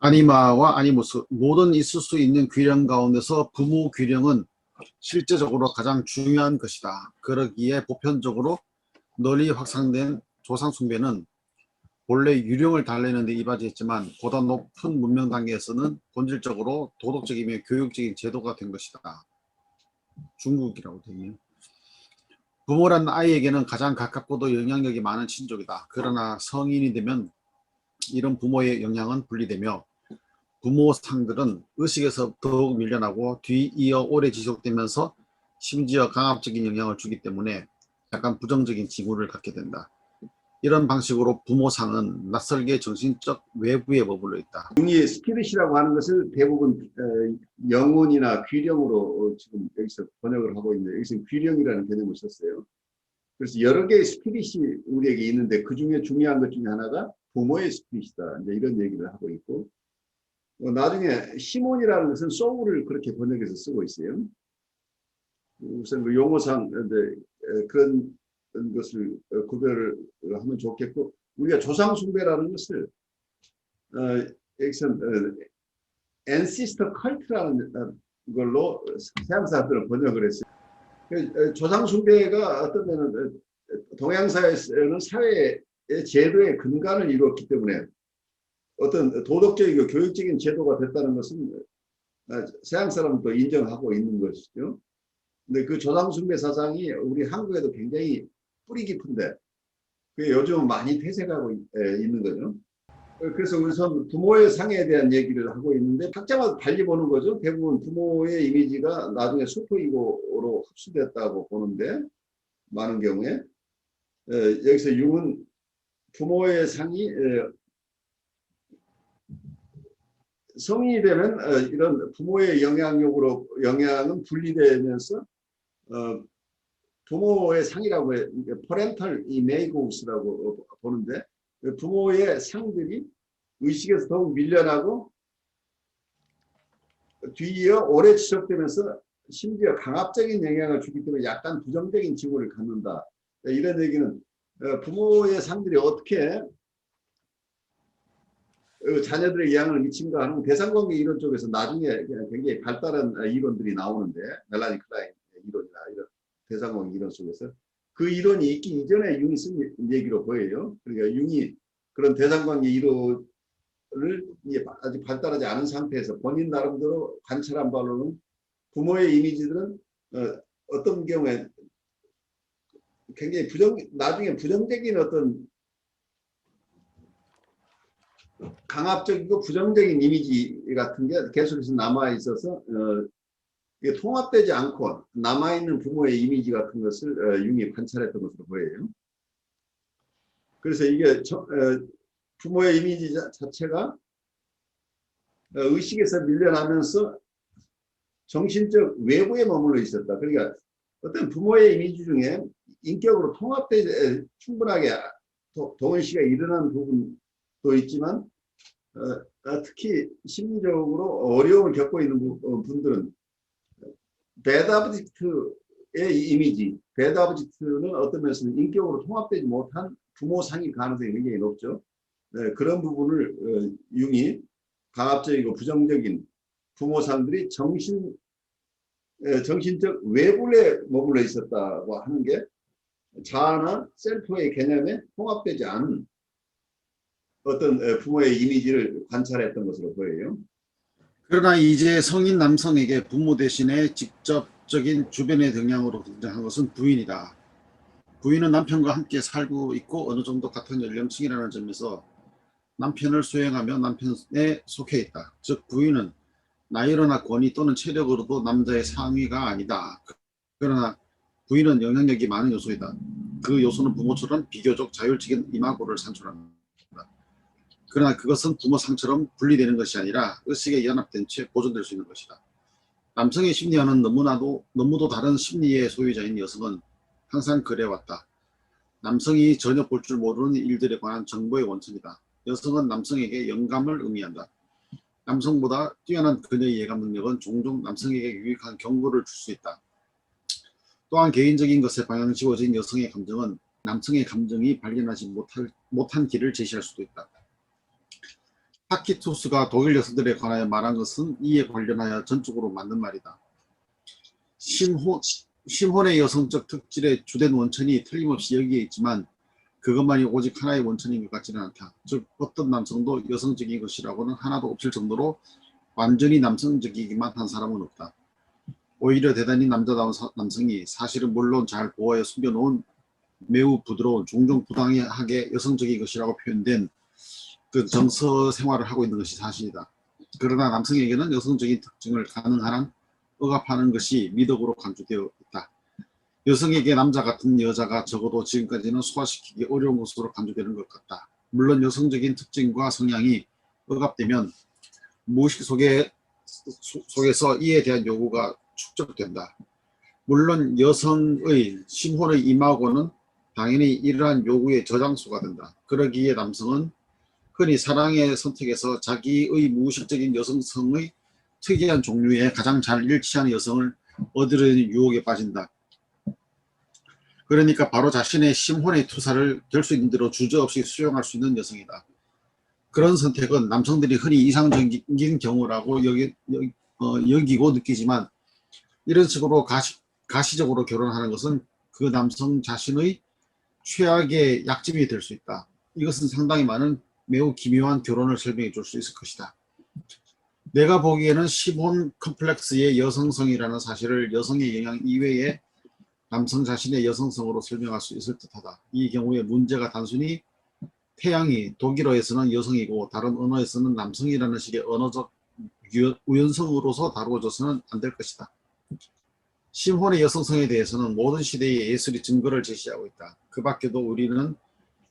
아니마와 아니무스 모든 있을 수 있는 귀령 가운데서 부모 귀령은 실제적으로 가장 중요한 것이다. 그러기에 보편적으로 널리 확산된 조상 숭배는 본래 유령을 달래는 데 이바지했지만 보다 높은 문명 단계에서는 본질적으로 도덕적이며 교육적인 제도가 된 것이다. 중국이라고 되네요. 부모란 아이에게는 가장 가깝고도 영향력이 많은 친족이다. 그러나 성인이 되면 이런 부모의 영향은 분리되며 부모 상들은 의식에서 더욱 밀려나고 뒤이어 오래 지속되면서 심지어 강압적인 영향을 주기 때문에 약간 부정적인 징후를 갖게 된다. 이런 방식으로 부모상은 낯설게 정신적 외부에 머물러 있다. 융이 스피릿이라고 하는 것을 대부분 영혼이나 귀령으로 지금 여기서 번역을 하고 있는데 여기서 귀령이라는 개념을 썼어요. 그래서 여러 개의 스피릿이 우리에게 있는데 그 중에 중요한 것 중에 하나가 부모의 스피릿이다. 이제 이런 얘기를 하고 있고 나중에 시몬이라는 것은 소울을 그렇게 번역해서 쓰고 있어요. 우선 그 용어상 그런 것을 구별을 하면 좋겠고 우리가 조상 숭배라는 것을 여기서는 ancestor cult라는 걸로 서양 사람들은 번역을 했어요. 조상 숭배가 어떤 면은 동양사회에서는 사회의 제도의 근간을 이루었기 때문에 어떤 도덕적이고 교육적인 제도가 됐다는 것은 서양 사람도 인정하고 있는 것이죠. 근데 그 조상 숭배 사상이 우리 한국에도 굉장히 뿌리 깊은데 그게 요즘 많이 퇴색하고 있는 거죠. 그래서 우선 부모의 상에 대한 얘기를 하고 있는데 각자마다 달리 보는 거죠. 대부분 부모의 이미지가 나중에 슈퍼이고로 흡수됐다고 보는데 많은 경우에 여기서 융은 부모의 상이 성인이 되면 이런 부모의 영향은 분리되면서 부모의 상이라고 해 parental images라고 보는데 부모의 상들이 의식에서 더욱 밀려나고 뒤이어 오래 지속되면서 심지어 강압적인 영향을 주기 때문에 약간 부정적인 징후를 갖는다. 이런 얘기는 부모의 상들이 어떻게 자녀들의 영향을 미친가 하는 대상관계 이론 쪽에서 나중에 굉장히 발달한 이론들이 나오는데 멜라니 클라인 이론이나 이런 대상관계 이론 속에서 그 이론이 있기 이전에 융이 쓴 얘기로 보여요. 그러니까 융이 그런 대상관계 이론을 아직 발달하지 않은 상태에서 본인 나름대로 관찰한 바로는 부모의 이미지들은 어떤 경우에 굉장히 나중에 부정적인 어떤 강압적이고 부정적인 이미지 같은 게 계속해서 남아 있어서 이게 통합되지 않고 남아 있는 부모의 이미지 같은 것을 융이 관찰했던 것으로 보여요. 그래서 이게 부모의 이미지 자체가 의식에서 밀려나면서 정신적 외부에 머물러 있었다. 그러니까 어떤 부모의 이미지 중에 인격으로 통합되지 충분하게 동일시가 일어나는 부분도 있지만 특히 심리적으로 어려움을 겪고 있는 분들은 배드 아버지트의 이미지, 배드 아버지트는 어떤 면에서는 인격으로 통합되지 못한 부모상일 가능성이 굉장히 높죠. 그런 부분을 융이 강압적이고 부정적인 부모상들이 정신적 외부에 머물러 있었다고 하는 게 자아나 셀프의 개념에 통합되지 않은 어떤 부모의 이미지를 관찰했던 것으로 보여요. 그러나 이제 성인 남성에게 부모 대신에 직접적인 주변의 영향으로 등장한 것은 부인이다. 부인은 남편과 함께 살고 있고 어느 정도 같은 연령층이라는 점에서 남편을 수행하며 남편에 속해 있다. 즉 부인은 나이로나 권위 또는 체력으로도 남자의 상위가 아니다. 그러나 부인은 영향력이 많은 요소이다. 그 요소는 부모처럼 비교적 자율적인 이마고를 산출한다. 그러나 그것은 부모상처럼 분리되는 것이 아니라 의식에 연합된 채 보존될 수 있는 것이다. 남성의 심리와는 너무도 다른 심리의 소유자인 여성은 항상 그래왔다. 남성이 전혀 볼 줄 모르는 일들에 관한 정보의 원천이다. 여성은 남성에게 영감을 의미한다. 남성보다 뛰어난 그녀의 예감 능력은 종종 남성에게 유익한 경고를 줄 수 있다. 또한 개인적인 것에 방향 지워진 여성의 감정은 남성의 감정이 발견하지 못한 길을 제시할 수도 있다. 타키투스가 독일 여성들에 관하여 말한 것은 이에 관련하여 전적으로 맞는 말이다. 심혼의 여성적 특질의 주된 원천이 틀림없이 여기에 있지만 그것만이 오직 하나의 원천인 것 같지는 않다. 즉 어떤 남성도 여성적인 것이라고는 하나도 없을 정도로 완전히 남성적이기만 한 사람은 없다. 오히려 대단히 남자다운 남성이 사실은 물론 잘 보호하여 숨겨놓은 매우 부드러운 종종 부당하게 여성적인 것이라고 표현된 그 정서 생활을 하고 있는 것이 사실이다. 그러나 남성에게는 여성적인 특징을 가능한 한 억압하는 것이 미덕으로 간주되어 있다. 여성에게 남자 같은 여자가 적어도 지금까지는 소화시키기 어려운 것으로 간주되는 것 같다. 물론 여성적인 특징과 성향이 억압되면 무의식 속에서 이에 대한 요구가 축적된다. 물론 여성의 심혼의 임하고는 당연히 이러한 요구의 저장소가 된다. 그러기에 남성은 흔히 사랑의 선택에서 자기의 무의식적인 여성성의 특이한 종류에 가장 잘 일치하는 여성을 얻으려는 유혹에 빠진다. 그러니까 바로 자신의 심혼의 투사를 될 수 있는 대로 주저없이 수용할 수 있는 여성이다. 그런 선택은 남성들이 흔히 이상적인 경우라고 여기고 느끼지만 이런 식으로 가시적으로 결혼하는 것은 그 남성 자신의 최악의 약점이 될 수 있다. 이것은 상당히 많은 매우 기묘한 결혼을 설명해 줄 수 있을 것이다. 내가 보기에는 심혼 컴플렉스의 여성성이라는 사실을 여성의 영향 이외에 남성 자신의 여성성으로 설명할 수 있을 듯하다. 이 경우에 문제가 단순히 태양이 독일어에서는 여성이고 다른 언어에서는 남성이라는 식의 언어적 우연성으로서 다루어져서는 안 될 것이다. 심혼의 여성성에 대해서는 모든 시대의 예술이 증거를 제시하고 있다. 그 밖에도 우리는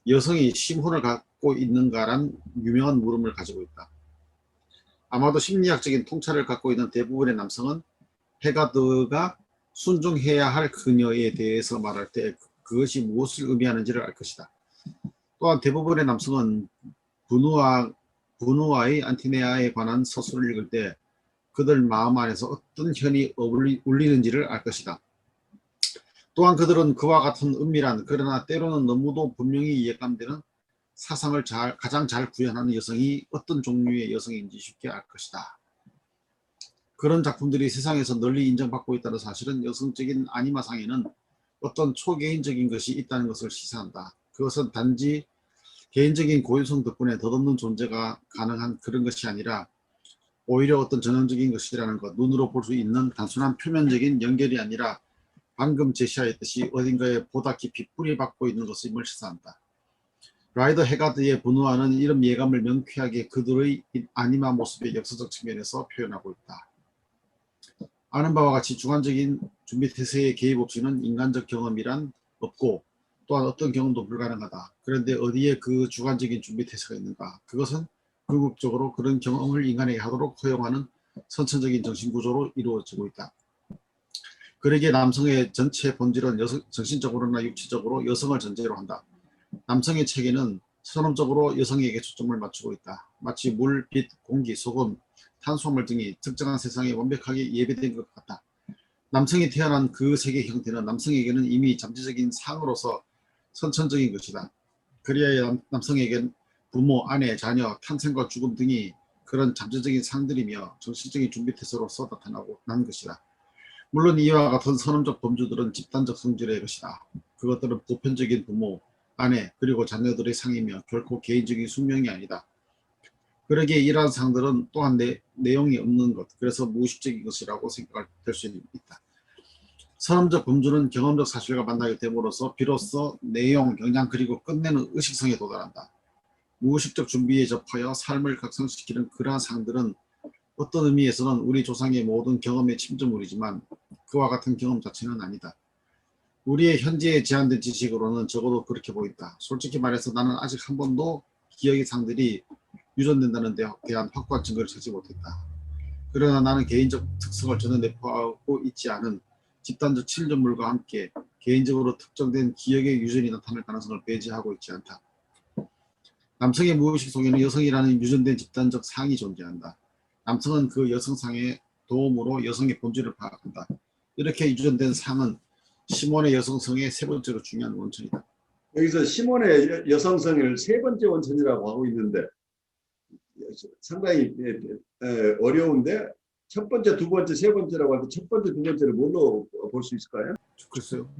여성이 심혼을 갖고 있는가란 유명한 물음을 가지고 있다. 아마도 심리학적인 통찰을 갖고 있는 대부분의 남성은 헤가드가 순종해야 할 그녀에 대해서 말할 때 그것이 무엇을 의미하는지를 알 것이다. 또한 대부분의 남성은 분우아의 안티네아에 관한 서술을 읽을 때 그들 마음 안에서 어떤 현이 울리는지를 알 것이다. 또한 그들은 그와 같은 은밀한 그러나 때로는 너무도 분명히 예감되는 사상을 가장 잘 구현하는 여성이 어떤 종류의 여성인지 쉽게 알 것이다. 그런 작품들이 세상에서 널리 인정받고 있다는 사실은 여성적인 아니마상에는 어떤 초개인적인 것이 있다는 것을 시사한다. 그것은 단지 개인적인 고유성 덕분에 덧없는 존재가 가능한 그런 것이 아니라 오히려 어떤 전형적인 것이라는 것, 눈으로 볼 수 있는 단순한 표면적인 연결이 아니라 방금 제시하였듯이 어딘가에 보다 깊이 뿌리박고 있는 것임을 시사한다. 라이더 헤가드의 분우아는 이런 예감을 명쾌하게 그들의 아니마 모습의 역사적 측면에서 표현하고 있다. 아는 바와 같이 주관적인 준비태세의 개입 없이는 인간적 경험이란 없고 또한 어떤 경험도 불가능하다. 그런데 어디에 그 주관적인 준비태세가 있는가? 그것은 궁극적으로 그런 경험을 인간에게 하도록 허용하는 선천적인 정신구조로 이루어지고 있다. 그러기에 남성의 전체 본질은 정신적으로나 육체적으로 여성을 전제로 한다. 남성의 체계는 선언적으로 여성에게 초점을 맞추고 있다. 마치 물, 빛, 공기, 소금, 탄수화물 등이 특정한 세상에 완벽하게 예배된 것 같다. 남성이 태어난 그 세계 형태는 남성에게는 이미 잠재적인 상으로서 선천적인 것이다. 그리하여 남성에게는 부모, 아내, 자녀, 탄생과 죽음 등이 그런 잠재적인 상들이며 정신적인 준비태세로서 나타난 것이다. 물론 이와 같은 선언적 범주들은 집단적 성질의 것이다. 그것들은 보편적인 부모, 아내, 그리고 자녀들의 상이며 결코 개인적인 숙명이 아니다. 그러기에 이러한 상들은 또한 내용이 없는 것, 그래서 무의식적인 것이라고 생각될 수 있다. 선언적 범주는 경험적 사실과 만나게 됨으로써 비로소 내용, 영향 그리고 끝내는 의식성에 도달한다. 무의식적 준비에 접하여 삶을 각성시키는 그러한 상들은 어떤 의미에서는 우리 조상의 모든 경험의 침전물이지만 그와 같은 경험 자체는 아니다. 우리의 현재에 제한된 지식으로는 적어도 그렇게 보인다. 솔직히 말해서 나는 아직 한 번도 기억의 상들이 유전된다는 데 대한 확고한 증거를 찾지 못했다. 그러나 나는 개인적 특성을 전혀 내포하고 있지 않은 집단적 침전물과 함께 개인적으로 특정된 기억의 유전이 나타날 가능성을 배제하고 있지 않다. 남성의 무의식 속에는 여성이라는 유전된 집단적 상이 존재한다. 남성은 그 여성상의 도움으로 여성의 본질을 파악한다. 이렇게 유전된 상은 시몬의 여성성의 세 번째로 중요한 원천이다. 여기서 시몬의 여성성을 세 번째 원천이라고 하고 있는데 상당히 어려운데 첫 번째, 두 번째, 세 번째라고 하는데 첫 번째, 두 번째를 뭘로 볼 수 있을까요? 글쎄요.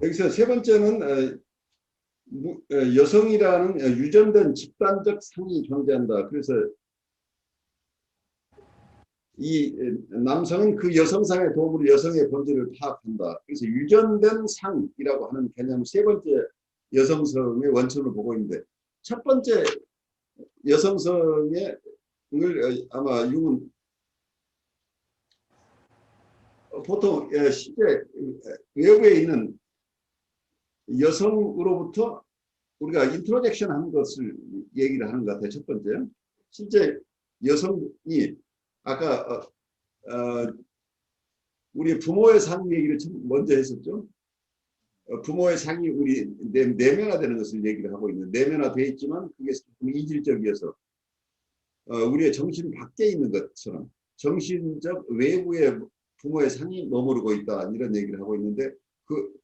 여기서 세 번째는 여성이라는 유전된 집단적 상이 존재한다. 그래서 이 남성은 그 여성상의 도움으로 여성의 본질을 파악한다. 그래서 유전된 상이라고 하는 개념 세 번째 여성성의 원천을 보고 있는데 첫 번째 여성성의 아마 융은 보통 실제 외부에 있는 여성으로부터 우리가 인트로젝션 한 것을 얘기를 하는 것 같아요. 첫 번째. 실제 여성이 아까 우리 부모의 상 얘기를 먼저 했었죠. 부모의 상이 우리 내면화되는 것을 얘기를 하고 있는 내면화되어 있지만 그게 조금 이질적이어서 우리의 정신 밖에 있는 것처럼 정신적 외부의 부모의 상이 머무르고 있다 이런 얘기를 하고 있는데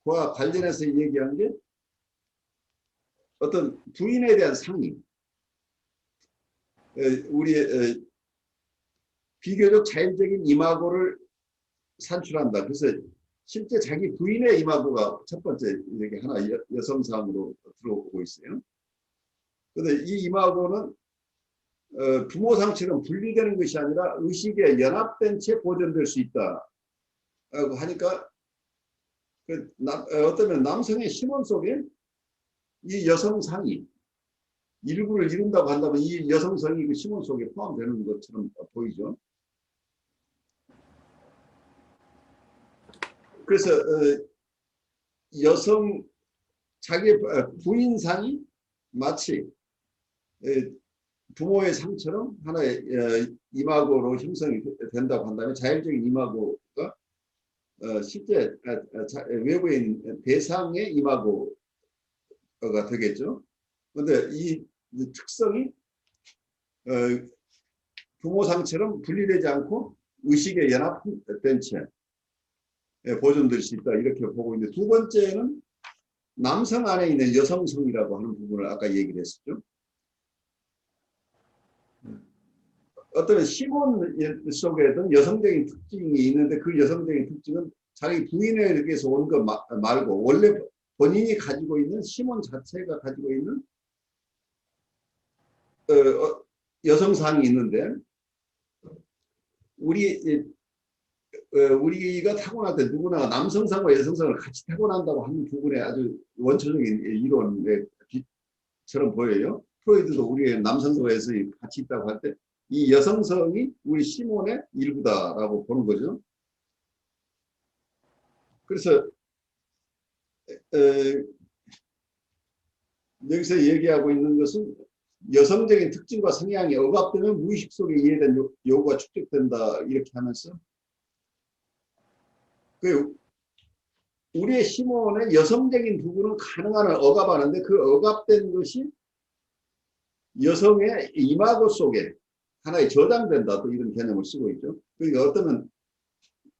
그와 관련해서 얘기한 게 어떤 부인에 대한 상이 우리의 비교적 자연적인 이마고를 산출한다. 그래서 실제 자기 부인의 이마고가 첫 번째 이렇게 하나 여성상으로 들어오고 있어요. 그런데 이 이마고는 부모상처럼 분리되는 것이 아니라 의식에 연합된 채 보존될 수 있다. 하니까 어쩌면 남성의 심원 속에 이 여성상이 일부를 이룬다고 한다면 이 여성성이 그 심원 속에 포함되는 것처럼 보이죠. 그래서 여성 자기 부인상이 마치 부모의 상처럼 하나의 이마고로 형성이 된다고 한다면 자연적인 이마고가 실제 외부에 있는 대상의 이마고가 되겠죠. 그런데 이 특성이 부모 상처럼 분리되지 않고 의식에 연합된 채 보존될 수 있다 이렇게 보고 있는데 두 번째는 남성 안에 있는 여성성이라고 하는 부분을 아까 얘기를 했었죠. 어떤 시몬 속에도 여성적인 특징이 있는데 그 여성적인 특징은 자기 부인에게서 온 것 말고 원래 본인이 가지고 있는 시몬 자체가 가지고 있는 여성상이 있는데 우리가 타고날 때 누구나 남성상과 여성상을 같이 타고난다고 하는 부분에 아주 원초적인 이론처럼 보여요. 프로이드도 우리의 남성성과 여성이 같이 있다고 할 때 이 여성성이 우리 시몬의 일부다라고 보는 거죠. 그래서 여기서 얘기하고 있는 것은 여성적인 특징과 성향이 억압되면 무의식 속에 이해된 요구가 축적된다 이렇게 하면서 우리의 시몬의 여성적인 부분은 가능한 한 억압하는데 그 억압된 것이 여성의 이마고 속에 하나의 저장된다 또 이런 개념을 쓰고 있죠. 그러니까 어떠면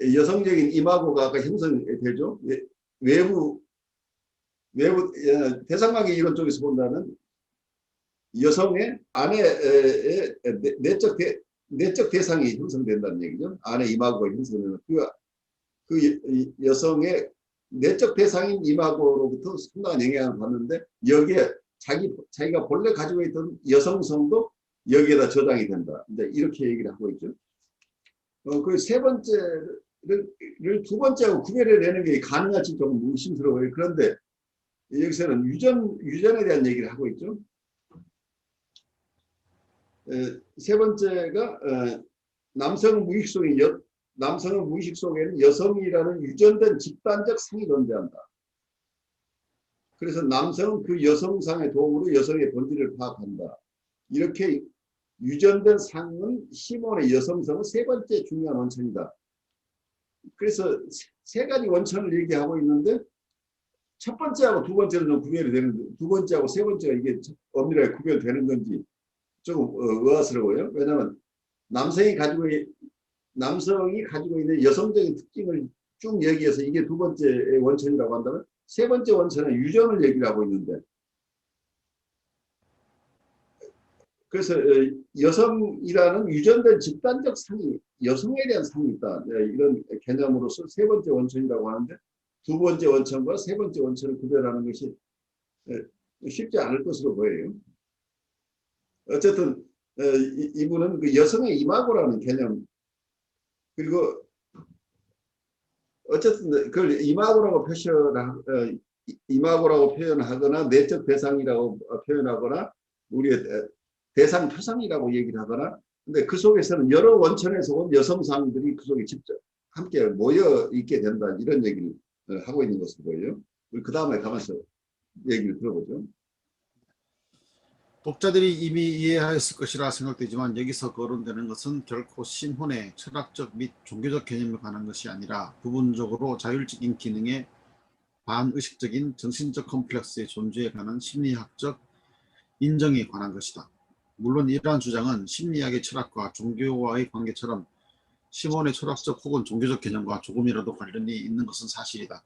여성적인 이마고가 아까 형성되죠. 외부 대상관계 이론 쪽에서 본다면 여성의 안에 내적 대상이 형성된다는 얘기죠. 안에 이마고가 형성되는 그 여성의 내적 대상인 이마고로부터 상당한 영향을 받는데 여기에 자기가 본래 가지고 있던 여성성도 여기에다 저장이 된다. 이렇게 얘기를 하고 있죠. 그 세 번째를 두 번째하고 구별을 내는 게 가능할지 조금 의심스러워요. 그런데 여기서는 유전에 대한 얘기를 하고 있죠. 세 번째가 남성은 무의식 속에는 여성이라는 유전된 집단적 상이 존재한다. 그래서 남성은 그 여성상의 도움으로 여성의 본질을 파악한다. 이렇게 유전된 상은 시몬의 여성성은 세 번째 중요한 원천이다. 그래서 세 가지 원천을 얘기하고 있는데 첫 번째하고 두 번째는 좀 구별이 되는데 두 번째하고 세 번째가 이게 엄밀하게 구별되는 건지 조금 의아스러워요. 왜냐하면 남성이 가지고 있는 여성적인 특징을 쭉 얘기해서 이게 두 번째 원천이라고 한다면 세 번째 원천은 유전을 얘기를 하고 있는데 그래서 여성이라는 유전된 집단적 상이 여성에 대한 상이 있다. 이런 개념으로서 세 번째 원천이라고 하는데 두 번째 원천과 세 번째 원천을 구별하는 것이 쉽지 않을 것으로 보여요. 어쨌든 이분은 그 여성의 이마고라는 개념 그리고 어쨌든 그걸 이마고라고 표현하거나 내적 대상이라고 표현하거나 우리의 대상 표상이라고 얘기를 하거나 근데 그 속에서는 여러 원천에서 온 여성상들이 그 속에 직접 함께 모여 있게 된다 이런 얘기를 하고 있는 것으로 보여요. 그 다음에 가면서 얘기를 들어보죠. 독자들이 이미 이해하였을 것이라 생각되지만 여기서 거론되는 것은 결코 신혼의 철학적 및 종교적 개념에 관한 것이 아니라 부분적으로 자율적인 기능의 반의식적인 정신적 컴플렉스의 존재에 관한 심리학적 인정에 관한 것이다. 물론 이러한 주장은 심리학의 철학과 종교와의 관계처럼 시몬의 철학적 혹은 종교적 개념과 조금이라도 관련이 있는 것은 사실이다.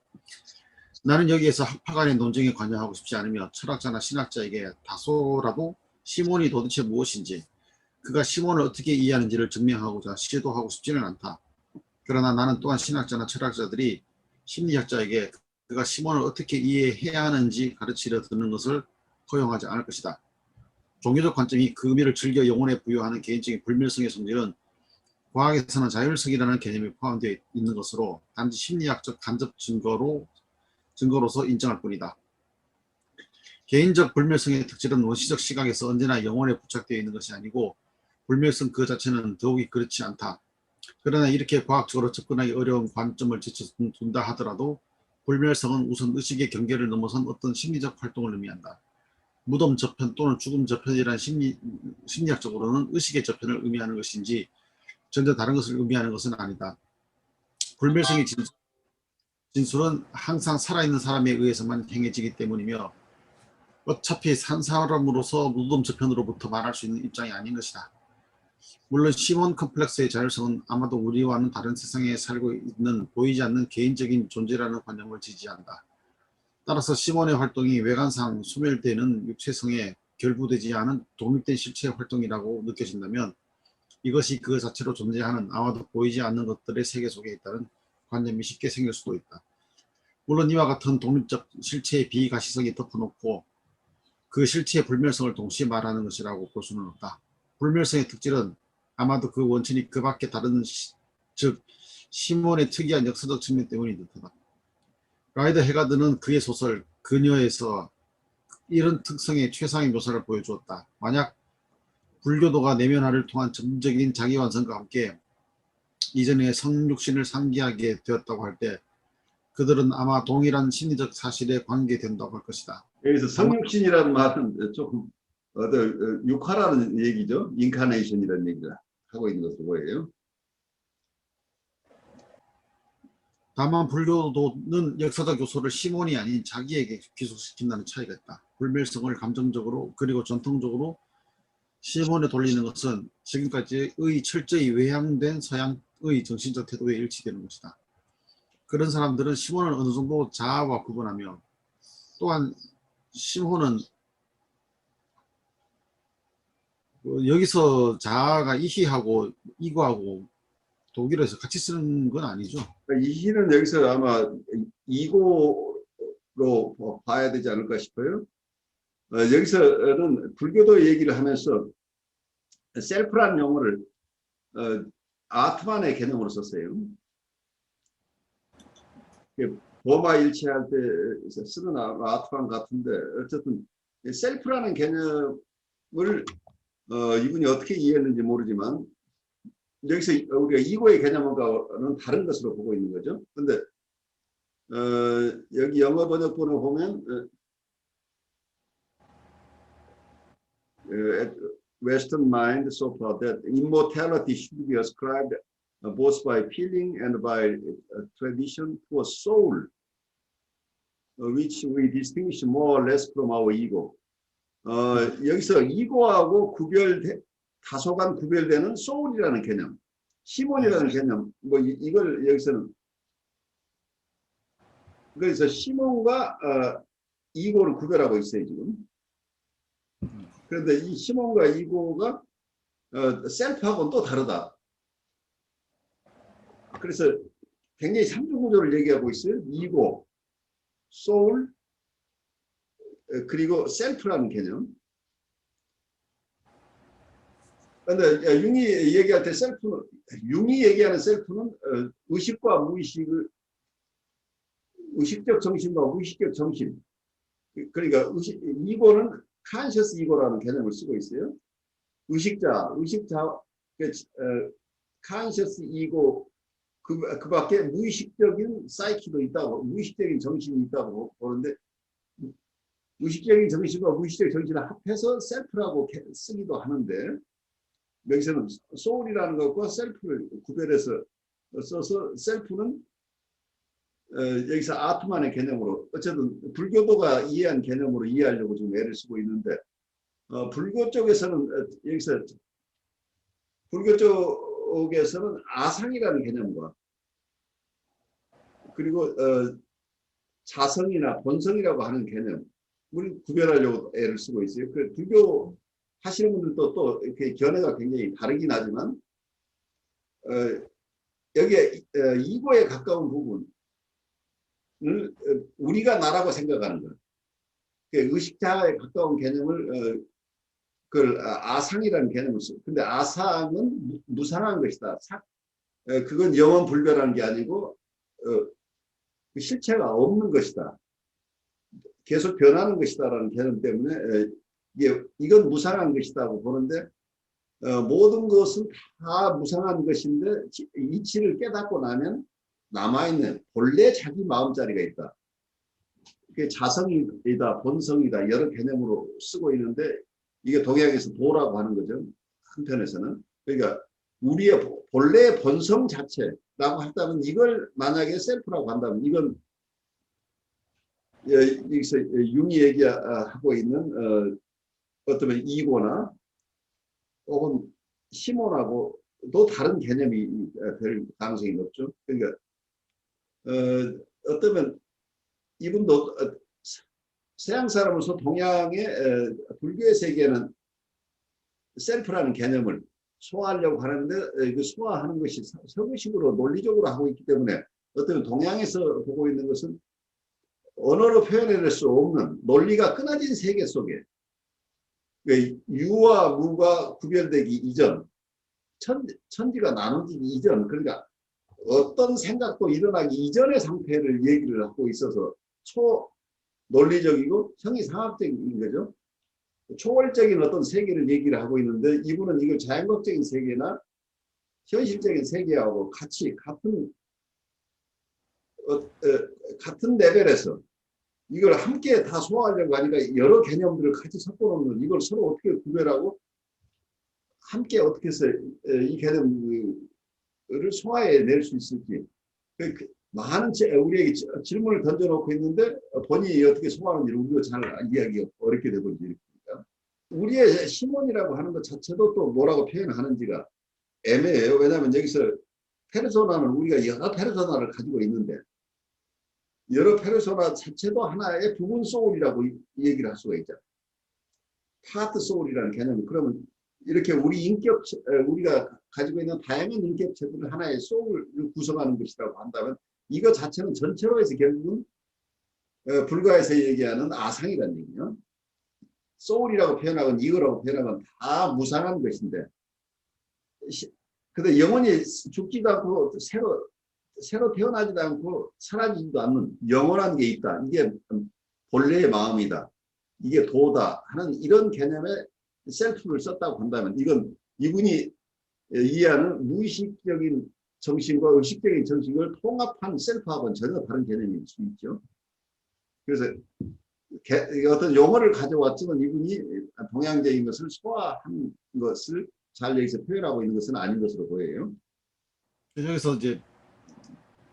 나는 여기에서 학파 간의 논쟁에 관여하고 싶지 않으며 철학자나 신학자에게 다소라도 시몬이 도대체 무엇인지 그가 시몬을 어떻게 이해하는지를 증명하고자 시도하고 싶지는 않다. 그러나 나는 또한 신학자나 철학자들이 심리학자에게 그가 시몬을 어떻게 이해해야 하는지 가르치려 드는 것을 허용하지 않을 것이다. 종교적 관점이 그 의미를 즐겨 영혼에 부여하는 개인적인 불멸성의 성질은 과학에서는 자율성이라는 개념이 포함되어 있는 것으로 단지 심리학적 간접 증거로서 인정할 뿐이다. 개인적 불멸성의 특질은 원시적 시각에서 언제나 영혼에 부착되어 있는 것이 아니고 불멸성 그 자체는 더욱이 그렇지 않다. 그러나 이렇게 과학적으로 접근하기 어려운 관점을 제쳐둔다 하더라도 불멸성은 우선 의식의 경계를 넘어선 어떤 심리적 활동을 의미한다. 무덤 저편 또는 죽음 저편이란 심리학적으로는 의식의 저편을 의미하는 것인지 전혀 다른 것을 의미하는 것은 아니다. 불멸성의 진술은 항상 살아있는 사람에 의해서만 행해지기 때문이며 어차피 산 사람으로서 무덤 저편으로부터 말할 수 있는 입장이 아닌 것이다. 물론 시몬 컴플렉스의 자율성은 아마도 우리와는 다른 세상에 살고 있는 보이지 않는 개인적인 존재라는 관념을 지지한다. 따라서 시몬의 활동이 외관상 소멸되는 육체성에 결부되지 않은 독립된 실체의 활동이라고 느껴진다면 이것이 그 자체로 존재하는 아마도 보이지 않는 것들의 세계 속에 있다는 관념이 쉽게 생길 수도 있다. 물론 이와 같은 독립적 실체의 비가시성이 덮어놓고 그 실체의 불멸성을 동시에 말하는 것이라고 볼 수는 없다. 불멸성의 특질은 아마도 그 원천이 그 밖에 다른 즉 시몬의 특이한 역사적 측면 때문인 듯하다. 라이더 헤가드는 그의 소설 그녀에서 이런 특성의 최상의 묘사를 보여주었다. 만약 불교도가 내면화를 통한 점적인 자기완성과 함께 이전의 성육신을 상기하게 되었다고 할 때 그들은 아마 동일한 심리적 사실에 관계된다고 할 것이다. 여기서 성육신이라는 말은 조금 육화라는 얘기죠. 인카네이션이라는 얘기를 하고 있는 것으로 보여요. 다만 불교도는 역사적 요소를 시몬이 아닌 자기에게 귀속시킨다는 차이가 있다. 불멸성을 감정적으로 그리고 전통적으로 시몬에 돌리는 것은 지금까지의 철저히 외향된 서양의 정신적 태도에 일치되는 것이다. 그런 사람들은 시몬을 어느 정도 자아와 구분하며 또한 시몬은 여기서 자아가 이희하고 이고하고 독일어에서 같이 쓰는 건 아니죠. 이희는 여기서 아마 이고로 봐야 되지 않을까 싶어요. 여기서는 불교도 얘기를 하면서 셀프란 용어를 아트만의 개념으로 썼어요. 버마 일치할 때 쓰는 아트만 같은데 어쨌든 셀프라는 개념을 이분이 어떻게 이해했는지 모르지만 여기서 우리가 이고의 개념과는 다른 것으로 보고 있는 거죠. 근데 여기 영어 번역본을 보면 Western mind so far that immortality should be ascribed both by feeling and by tradition to a soul, which we distinguish more or less from our ego. 여기서 이고하고 다소간 구별되는 소울이라는 개념, 시몬이라는 개념, 뭐 이걸 여기서는 그래서 시몬과 이고를 구별하고 있어요 지금. 그런데 이 시몬과 이고가 셀프하고는 또 다르다. 그래서 굉장히 삼중구조를 얘기하고 있어요. 이고, 소울, 그리고 셀프라는 개념. 그런데 융이 얘기할 때 셀프는, 융이 얘기하는 셀프는 의식과 무의식을, 의식적 정신과 무의식적 정신. 그러니까 이고는 conscious 이고라는 개념을 쓰고 있어요. 의식자, conscious 이고, 그 밖에 무의식적인 사이키도 있다고, 무의식적인 정신이 있다고 보는데, 의식적인 정신과 무의식적 정신을 합해서 셀프라고 쓰기도 하는데, 여기서는 소울이라는 것과 셀프를 구별해서 써서 셀프는 여기서 아트만의 개념으로, 어쨌든 불교도가 이해한 개념으로 이해하려고 좀 애를 쓰고 있는데, 불교 쪽에서는 여기서 불교 쪽에서는 아상이라는 개념과 그리고 자성이나 본성이라고 하는 개념 우리 구별하려고 애를 쓰고 있어요. 그 불교 하시는 분들도 또 이렇게 견해가 굉장히 다르긴 하지만 여기에 이고에 가까운 부분을 우리가 나라고 생각하는 것, 의식자에 가까운 개념을 그걸 아상이라는 개념을 써요. 근데 아상은 무상한 것이다. 그건 영원 불변하는 게 아니고 실체가 없는 것이다. 계속 변하는 것이다라는 개념 때문에 이건 무상한 것이다고 보는데 모든 것은 다 무상한 것인데 이치를 깨닫고 나면 남아있는 본래 자기 마음자리가 있다. 그게 자성이다, 본성이다 여러 개념으로 쓰고 있는데 이게 동양에서 도라고 하는 거죠. 한편에서는. 그러니까 우리의 본래 본성 자체라고 한다면 이걸 만약에 셀프라고 한다면 이건 여기서 융이 얘기하고 있는 어떤 이고나 혹은 시몬하고도 다른 개념이 될 가능성이 높죠. 그러니까 어쩌면 이분도 서양 사람으로서 동양의 불교의 세계는 셀프라는 개념을 소화하려고 하는데 그 소화하는 것이 서구식으로 논리적으로 하고 있기 때문에 어떤 동양에서 보고 있는 것은 언어로 표현해낼 수 없는 논리가 끊어진 세계 속에 유와 무가 구별되기 이전 천지가 나눠지기 이전 그러니까 어떤 생각도 일어나기 이전의 상태를 얘기를 하고 있어서 초논리적이고 형이상학적인 거죠. 초월적인 어떤 세계를 얘기를 하고 있는데 이분은 이걸 자연과학적인 세계나 현실적인 세계하고 같이 같은 레벨에서 이걸 함께 다 소화하려고 하니까 여러 개념들을 같이 섞어놓는 이걸 서로 어떻게 구별하고 함께 어떻게 해서 이 개념을 소화해낼 수 있을지 많은 우리에게 질문을 던져놓고 있는데 본인이 어떻게 소화하는지 우리가 잘 이해하기 어렵게 되고 있습니다. 우리의 시몬이라고 하는 것 자체도 또 뭐라고 표현하는지가 애매해요. 왜냐하면 여기서 페르소나는 우리가 여러 페르소나를 가지고 있는데 여러 페르소나 자체도 하나의 부분 소울이라고 얘기를 할 수가 있죠. 파트 소울이라는 개념. 그러면 이렇게 우리가 가지고 있는 다양한 인격체들을 하나의 소울을 구성하는 것이라고 한다면 이거 자체는 전체로 해서 결국은 불가에서 얘기하는 아상이라는 얘기죠. 소울이라고 표현하건 이거라고 표현하건 다 무상한 것인데 근데 영원히 죽지도 않고 새로 태어나지도 않고 사라지지도 않는 영원한 게 있다. 이게 본래의 마음이다. 이게 도다 하는 이런 개념의 셀프를 썼다고 한다면 이건 이분이 이해하는 무의식적인 정신과 의식적인 정신을 통합한 셀프하고는 전혀 다른 개념일 수 있죠. 그래서 어떤 용어를 가져왔지만 이분이 동양적인 것을 소화한 것을 잘 여기서 표현하고 있는 것은 아닌 것으로 보여요. 여기서 이제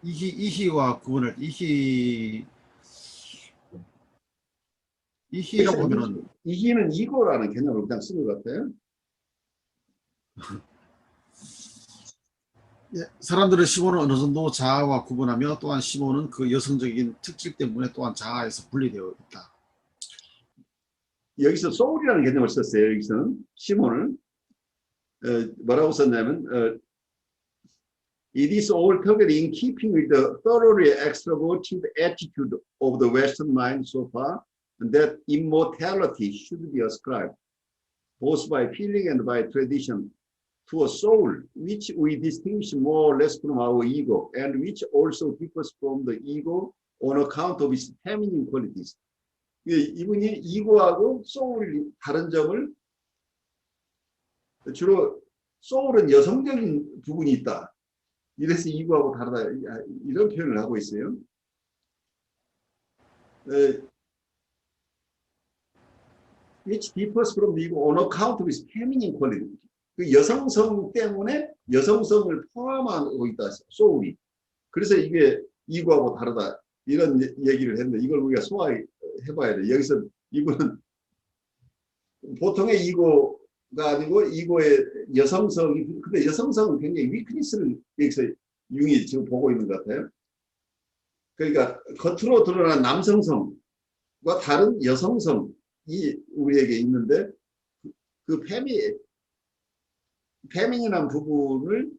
이희와 구분을 이희라고 하면은 이희는 이고라는 개념을 그냥 쓴 것 같아요. 예, 사람들은 시몬을 어느 정도 자아와 구분하며 또한 시몬은 그 여성적인 특질 때문에 또한 자아에서 분리되어 있다. 여기서 soul이라는 개념을 썼어요. 여기서는 시몬을 뭐라고 썼냐면 it is altogether in keeping with the thoroughly extroverted attitude of the Western mind so far that immortality should be ascribed both by feeling and by tradition to a soul which we distinguish more or less from our ego and which also differs from the ego on account of its feminine qualities. 이분이 이고하고 소울이 다른 점을 주로 소울은 여성적인 부분이 있다. 이래서 이고하고 다르다. 이런 표현을 하고 있어요. Which differs from the ego on account of its feminine quality. 그 여성성 때문에 여성성을 포함하고 있다. 소울이. 그래서 이게 이고하고 다르다. 이런 얘기를 했는데 이걸 우리가 소화해봐야 돼. 여기서 이분은 보통의 이고가 아니고 이고의 여성성이, 근데 여성성은 굉장히 위크니스를 여기서 융이 지금 보고 있는 것 같아요. 그러니까 겉으로 드러난 남성성과 다른 여성성이 우리에게 있는데 그 페미닌한 부분을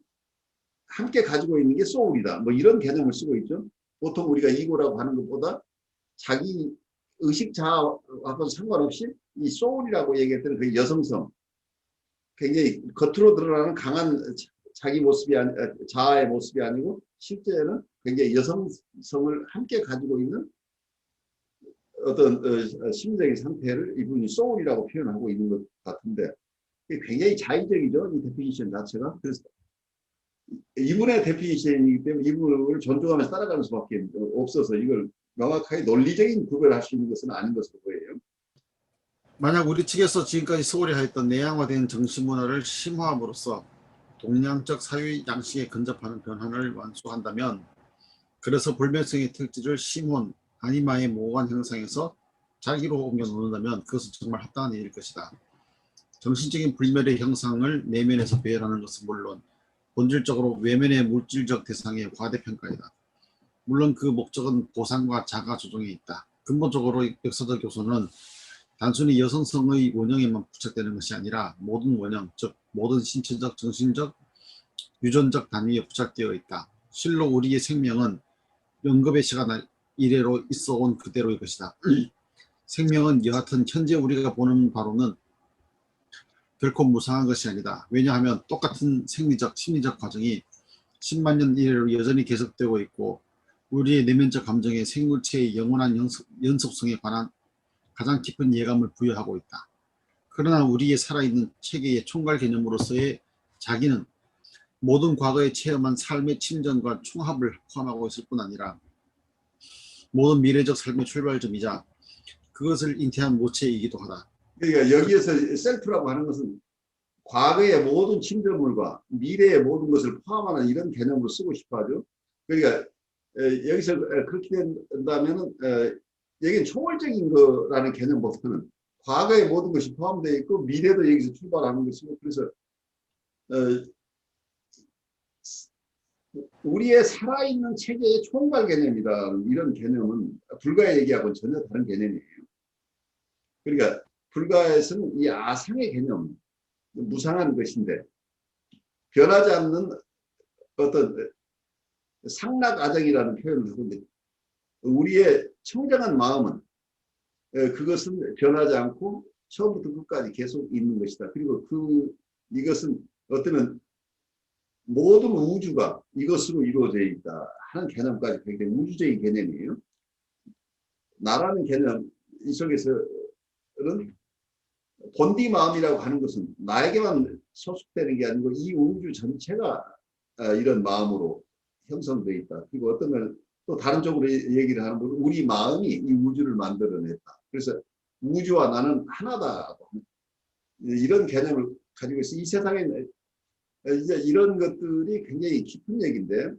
함께 가지고 있는 게 소울이다. 뭐 이런 개념을 쓰고 있죠. 보통 우리가 이고라고 하는 것보다 자기 의식 자아하고 상관없이 이 소울이라고 얘기했던 그 여성성, 굉장히 겉으로 드러나는 강한 자기 모습이 자아의 모습이 아니고 실제는 굉장히 여성성을 함께 가지고 있는 어떤 심리적인 상태를 이분이 소울이라고 표현하고 있는 것 같은데 굉장히 자의적이죠. 이 데피니션 자체가. 그래서 이분의 데피니션이기 때문에 이분을 존중하면서 따라가는 수밖에 없어서 이걸 명확하게 논리적인 구별할 수 있는 것은 아닌 것으로 보여요. 만약 우리 측에서 지금까지 소홀히 하였던 내향화된 정신문화를 심화함으로써 동양적 사회 양식에 근접하는 변환을 완수한다면, 그래서 불면성의 특질을 심혼, 아니마의 모호한 형상에서 자기로 옮겨 놓는다면 그것은 정말 합당한 일일 것이다. 정신적인 불멸의 형상을 내면에서 배열하는 것은 물론 본질적으로 외면의 물질적 대상의 과대평가이다. 물론 그 목적은 보상과 자가 조정에 있다. 근본적으로 역사적 요소는 단순히 여성성의 원형에만 부착되는 것이 아니라 모든 원형, 즉 모든 신체적, 정신적, 유전적 단위에 부착되어 있다. 실로 우리의 생명은 영겁의 시간 이래로 있어온 그대로의 것이다. 생명은 여하튼 현재 우리가 보는 바로는 결코 무상한 것이 아니다. 왜냐하면 똑같은 생리적, 심리적 과정이 10만 년 이래로 여전히 계속되고 있고 우리의 내면적 감정에 생물체의 영원한 연속성에 관한 가장 깊은 예감을 부여하고 있다. 그러나 우리의 살아있는 체계의 총괄 개념으로서의 자기는 모든 과거에 체험한 삶의 침전과 총합을 포함하고 있을 뿐 아니라 모든 미래적 삶의 출발점이자 그것을 잉태한 모체이기도 하다. 그러니까 여기에서 셀프라고 하는 것은 과거의 모든 침전물과 미래의 모든 것을 포함하는 이런 개념으로 쓰고 싶어 하죠. 그러니까 여기서 그렇게 된다면 여기는 초월적인 거라는 개념보다는 과거의 모든 것이 포함되어 있고 미래도 여기서 출발하는 것이고, 그래서 우리의 살아있는 체계의 총괄 개념이다. 이런 개념은 불가의 얘기하고는 전혀 다른 개념이에요. 그러니까 불가에서는 이 아상의 개념, 무상한 것인데 변하지 않는 어떤 상락아정이라는 표현을 하는데 우리의 청정한 마음은 그것은 변하지 않고 처음부터 끝까지 계속 있는 것이다. 그리고 이것은 어쩌면 모든 우주가 이것으로 이루어져 있다 하는 개념까지 굉장히 우주적인 개념이에요. 나라는 개념 이 속에서는 본디 마음이라고 하는 것은 나에게만 소속되는 게 아니고 이 우주 전체가 이런 마음으로 형성되어 있다. 그리고 어떤 걸 또 다른 쪽으로 얘기를 하는 것은 우리 마음이 이 우주를 만들어냈다. 그래서 우주와 나는 하나다. 이런 개념을 가지고 있어. 이 세상에 이제 이런 것들이 굉장히 깊은 얘기인데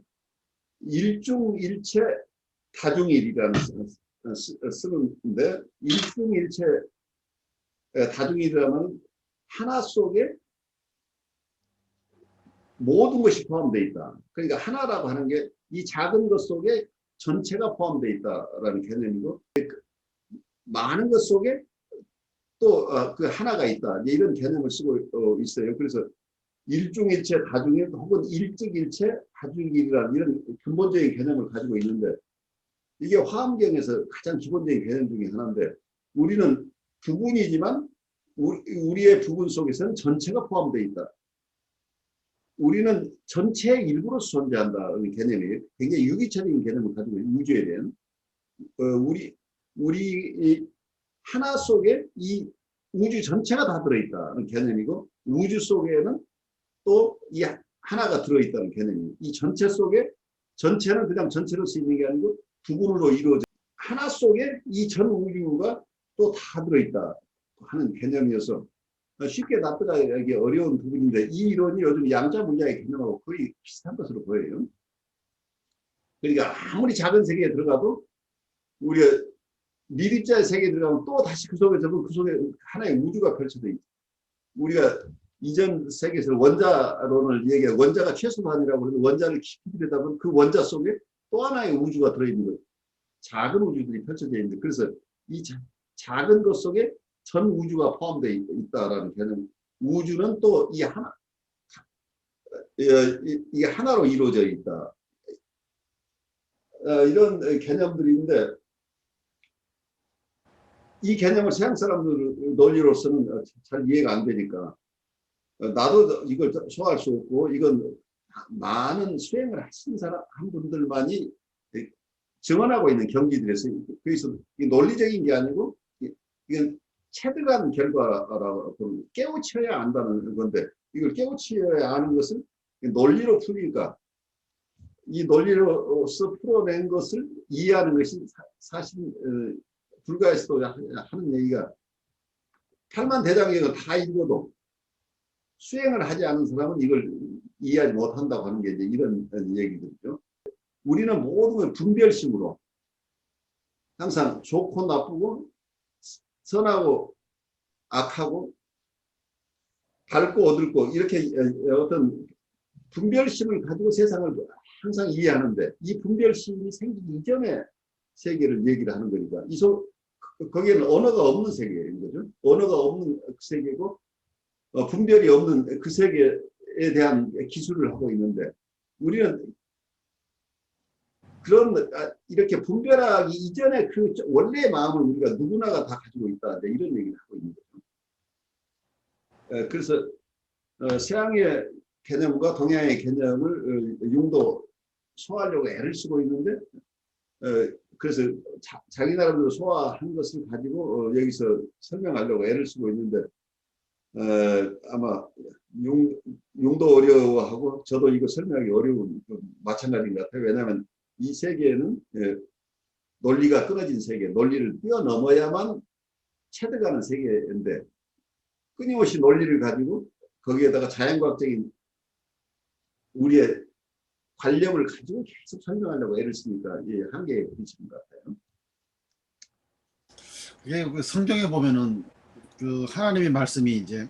일중일체 다중일이라는 쓰는데 일중일체 다중일이라면 하나 속에 모든 것이 포함되어 있다. 그러니까 하나라고 하는 게 이 작은 것 속에 전체가 포함되어 있다라는 개념이고 많은 것 속에 또 그 하나가 있다. 이런 개념을 쓰고 있어요. 그래서 일중일체, 다중일 혹은 일직일체, 다중일이라는 이런 근본적인 개념을 가지고 있는데 이게 화엄경에서 가장 기본적인 개념 중에 하나인데 우리는 부분이지만 우리의 부분 속에서는 전체가 포함되어 있다. 우리는 전체의 일부로서 존재한다는 개념이 굉장히 유기체적인 개념을 가지고 있는 우주에 대한 우리 하나 속에 이 우주 전체가 다 들어있다는 개념이고 우주 속에는 또 이 하나가 들어있다는 개념입니다. 이 전체 속에 전체는 그냥 전체로서 있는 게 아니고 부분으로 이루어져 하나 속에 이 전 우주가 또 다 들어있다 하는 개념이어서 쉽게 납득하기 어려운 부분인데 이 이론이 요즘 양자 물리학의 개념하고 거의 비슷한 것으로 보여요. 그러니까 아무리 작은 세계에 들어가도 우리가 미립자의 세계에 들어가면 또 다시 그 속에 그 속에 하나의 우주가 펼쳐져 있죠. 우리가 이전 세계에서 원자론을 얘기하고 원자가 최소한이라고 하는 원자를 깊이 들여다보면 그 원자 속에 또 하나의 우주가 들어있는 거예요. 작은 우주들이 펼쳐져 있는데 그래서 이 작은 것 속에 전 우주가 포함되어 있다라는 개념. 우주는 또 이 하나, 이게 하나로 이루어져 있다. 이런 개념들인데 이 개념을 서양 사람들 논리로서는 잘 이해가 안 되니까 나도 이걸 소화할 수 없고 이건 많은 수행을 하신 사람 한 분들만이 증언하고 있는 경지들에서 그래서 논리적인 게 아니고 이건 체득한 결과라고 깨우쳐야 안다는 건데 이걸 깨우쳐야 아는 것을 논리로 풀니까 이 논리로서 풀어낸 것을 이해하는 것이 사실 불가에서도 하는 얘기가 팔만대장경을 다 읽어도 수행을 하지 않은 사람은 이걸 이해하지 못한다고 하는 게 이제 이런 얘기들이죠. 우리는 모든 걸 분별심으로 항상 좋고 나쁘고 선하고 악하고 밝고 어둡고 이렇게 어떤 분별심을 가지고 세상을 항상 이해하는데 이 분별심이 생기기 이전의 세계를 얘기를 하는 거니까 거기에는 언어가 없는 세계인 거죠. 언어가 없는 세계고 분별이 없는 그 세계에 대한 기술을 하고 있는데 우리는 그런 이렇게 분별하기 이전에 그 원래의 마음을 우리가 누구나가 다 가지고 있다 이런 얘기를 하고 있는 거죠. 그래서 서양의 개념과 동양의 개념을 융도 소화하려고 애를 쓰고 있는데 그래서 자기 나름대로 소화한 것을 가지고 여기서 설명하려고 애를 쓰고 있는데 아마 용도 어려워하고 저도 이거 설명하기 어려운 마찬가지인 것 같아요. 왜냐하면 이 세계는 논리가 끊어진 세계, 논리를 뛰어넘어야만 체득하는 세계인데 끊임없이 논리를 가지고 거기에다가 자연과학적인 우리의 관념을 가지고 계속 설명하려고 애를 쓰니까 한계에 부딪히는 것 같아요. 이게 그 성경에 보면은 그 하나님의 말씀이 이제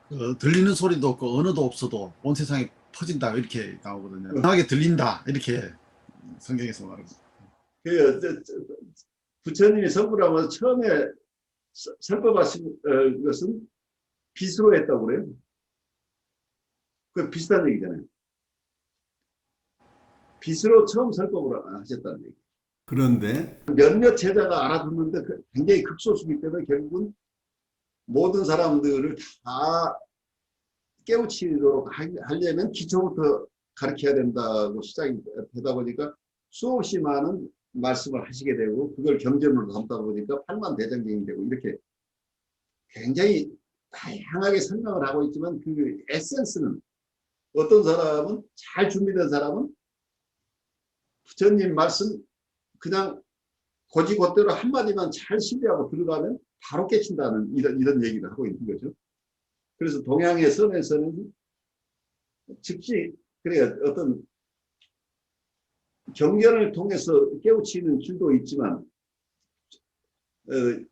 그 들리는 소리도 없고 언어도 없어도 온 세상에 퍼진다 이렇게 나오거든요. 강하게 들린다 이렇게 성경에서 말합니다. 부처님이 선불하면서 처음에 설법하신 것은 빛으로 했다고 그래요. 그 비슷한 얘기잖아요. 빛으로 처음 설법을 하셨다는 얘기. 그런데 몇몇 제자가 알아듣는데 굉장히 극소수기 때문에 결국은 모든 사람들을 다 깨우치도록 하려면 기초부터 가르쳐야 된다고 시작이 되다 보니까 수없이 많은 말씀을 하시게 되고 그걸 경전으로 담다 보니까 팔만대장경이 되고 이렇게 굉장히 다양하게 설명을 하고 있지만 그 에센스는 어떤 사람은 잘 준비된 사람은 부처님 말씀 그냥 고지고대로 한마디만 잘 신뢰하고 들어가면 바로 깨친다는 이런 얘기를 하고 있는 거죠. 그래서 동양의 선에서는 즉시 그래 어떤 경전을 통해서 깨우치는 길도 있지만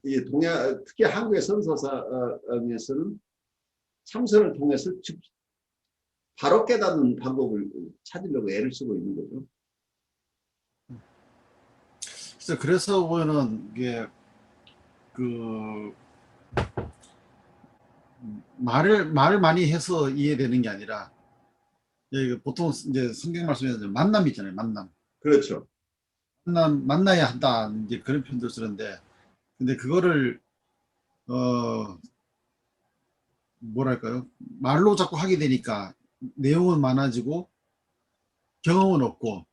이 동양 특히 한국의 선서사에서는 참선을 통해서 바로 깨닫는 방법을 찾으려고 애를 쓰고 있는 거죠. 그래서 보면은 이게 그 말을 많이 해서 이해되는 게 아니라, 보통 이제 성경 말씀에서 만남 있잖아요. 만남. 그렇죠. 만나야 한다. 이제 그런 표현들 쓰는데, 근데 그거를, 어, 뭐랄까요? 말로 자꾸 하게 되니까 내용은 많아지고 경험은 없고,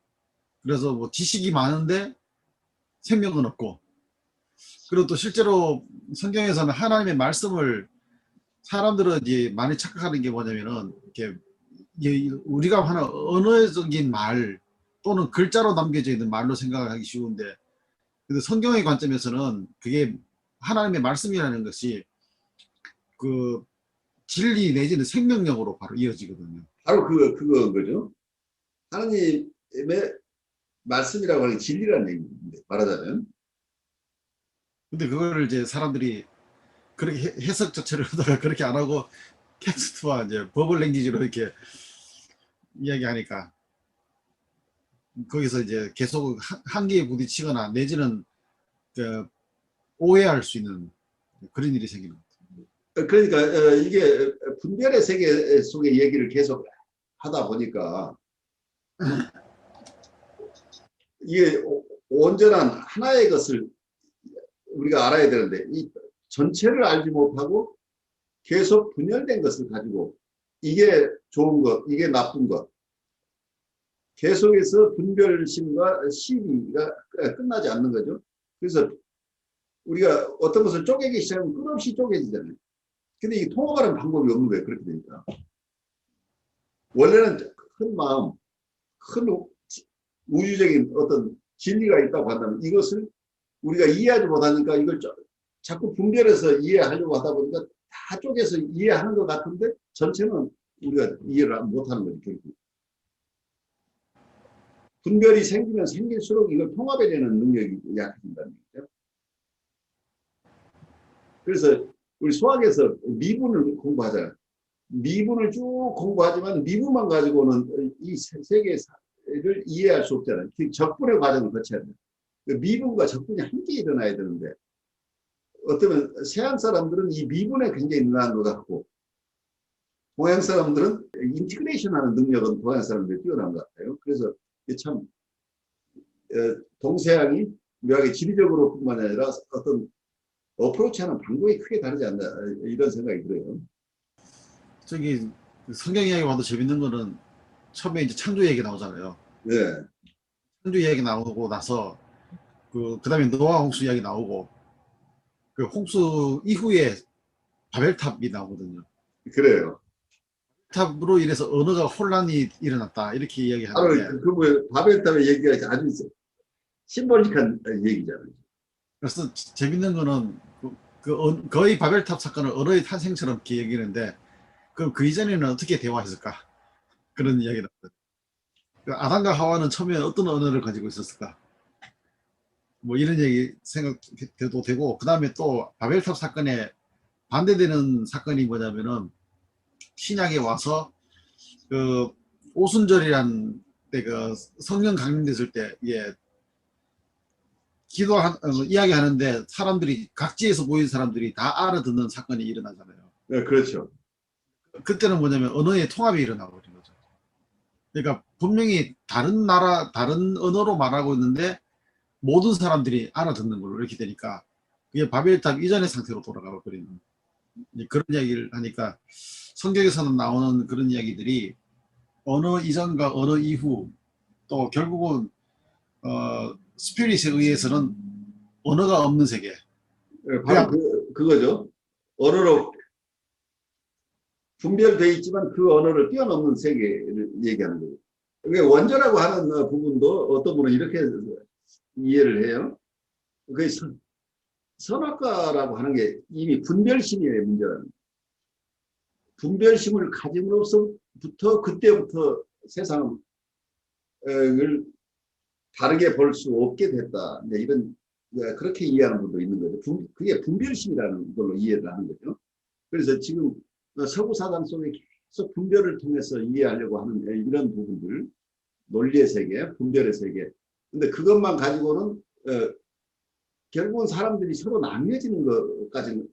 그래서 뭐 지식이 많은데 생명은 없고, 그리고 또 실제로 성경에서는 하나님의 말씀을 사람들은 이제 많이 착각하는 게 뭐냐면은, 이렇게 우리가 하는 언어적인 말 또는 글자로 남겨져 있는 말로 생각하기 쉬운데, 근데 성경의 관점에서는 그게 하나님의 말씀이라는 것이 그 진리 내지는 생명력으로 바로 이어지거든요. 바로 그거 거죠. 하나님의 말씀이라고 하는 게 진리라는 얘기인데, 말하자면. 근데 그거를 이제 사람들이 그렇게 해석 자체를 하다가 그렇게 안 하고 텍스트와 이제 버블 랭귀지로 이렇게 이야기하니까 거기서 이제 계속 한계에 부딪히거나 내지는 그 오해할 수 있는 그런 일이 생기는 거죠. 그러니까 이게 분별의 세계 속의 얘기를 계속 하다 보니까 이게 온전한 하나의 것을 우리가 알아야 되는데, 이 전체를 알지 못하고 계속 분열된 것을 가지고 이게 좋은 것, 이게 나쁜 것, 계속해서 분별심과 시비가 끝나지 않는 거죠. 그래서 우리가 어떤 것을 쪼개기 시작하면 끝없이 쪼개지잖아요. 근데 이 통합하는 방법이 없는 거예요. 그렇게 되니까. 원래는 큰 마음, 큰 우주적인 어떤 진리가 있다고 한다면 이것을 우리가 이해하지 못하니까 이걸 자꾸 분별해서 이해하려고 하다 보니까 다 쪼개서 이해하는 것 같은데 전체는 우리가 이해를 못하는 거죠. 결국. 분별이 생기면 생길수록 이걸 통합해내는 능력이 약해진다는 얘기죠. 그래서 우리 수학에서 미분을 공부하잖아요. 미분을 쭉 공부하지만 미분만 가지고는 이 세계를 이해할 수 없잖아요. 적분의 과정을 거쳐야 돼요. 미분과 적분이 함께 일어나야 되는데 어쩌면 서양 사람들은 이 미분에 굉장히 능한 것 같고 동양 사람들은 인티그레이션 하는 능력은 동양 사람들이 뛰어난 것 같아요. 그래서 참 동서양이 묘하게 지리적으로 뿐만 아니라 어떤 어프로치하는 방법이 크게 다르지 않나 이런 생각이 들어요. 저기 성경 이야기 봐도 재밌는 거는 처음에 이제 창조 얘기 나오잖아요. 네, 창조 이야기 나오고 나서 그다음에 노아 홍수 이야기 나오고 그 홍수 이후에 바벨탑이 나오거든요. 그래요. 탑으로 인해서 언어가 혼란이 일어났다 이렇게 바로 이야기하는데, 바벨탑의 얘기가 아주 심볼릭한 얘기잖아요. 그래서 재밌는 거는 거의 바벨탑 사건을 언어의 탄생처럼 이렇게 얘기하는데, 그럼 그 이전에는 어떻게 대화했을까 그런 이야기를 하거든요. 아담과 하와는 처음에 어떤 언어를 가지고 있었을까, 뭐 이런 얘기 생각해도 되고, 그 다음에 또 바벨탑 사건에 반대되는 사건이 뭐냐면은 신약에 와서 그 오순절이란 때 그 성령 강림됐을 때 이야기하는데 사람들이 각지에서 모인 사람들이 다 알아듣는 사건이 일어나잖아요. 네, 그렇죠. 그때는 뭐냐면 언어의 통합이 일어나버린 거죠. 그러니까 분명히 다른 나라 다른 언어로 말하고 있는데 모든 사람들이 알아듣는 걸로 이렇게 되니까 그게 바벨탑 이전의 상태로 돌아가 버리는 그런 이야기를 하니까, 성경에서는 나오는 그런 이야기들이 언어 이전과 언어 이후, 또 결국은 스피릿에 의해서는 언어가 없는 세계, 바로 그냥 그거죠. 언어로 분별되어 있지만 그 언어를 뛰어넘는 세계를 얘기하는 거예요. 그게 원조라고 하는 부분도 어떤 분은 이렇게 이해를 해요. 그 선악과라고 하는 게 이미 분별심의 문제라는 거예요. 분별심을 가짐으로써부터 그때부터 세상을 다르게 볼 수 없게 됐다. 이런 그렇게 이해하는 분도 있는 거죠. 그게 분별심이라는 걸로 이해를 하는 거죠. 그래서 지금 서구 사상 속에 계속 분별을 통해서 이해하려고 하는 이런 부분들, 논리의 세계, 분별의 세계. 근데 그것만 가지고는 결국은 사람들이 서로 나뉘어지는 것까지는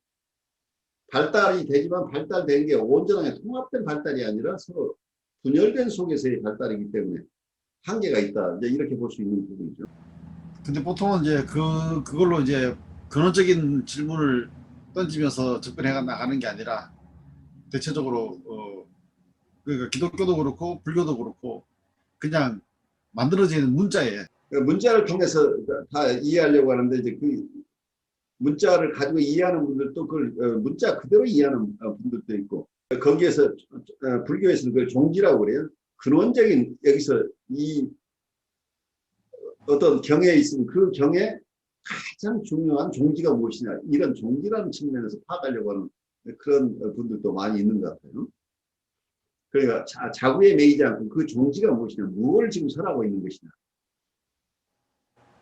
발달이 되지만 발달된 게 온전하게 통합된 발달이 아니라 서로 분열된 속에서의 발달이기 때문에 한계가 있다. 이제 이렇게 볼 수 있는 부분이죠. 근데 보통은 이제 그걸로 이제 근원적인 질문을 던지면서 접근해 나가는 게 아니라 대체적으로 그러니까 기독교도 그렇고 불교도 그렇고 그냥 만들어지는 문자에 문자를 통해서 다 이해하려고 하는데 이제 그 문자를 가지고 이해하는 분들도 그걸 문자 그대로 이해하는 분들도 있고 거기에서 불교에서는 그걸 종지라고 그래요. 근원적인 여기서 이 어떤 경에 있으면 그 경에 가장 중요한 종지가 무엇이냐 이런 종지라는 측면에서 파악하려고 하는 그런 분들도 많이 있는 것 같아요. 그러니까 자구에 매이지 않고 그 종지가 무엇이냐 무엇을 지금 설하고 있는 것이냐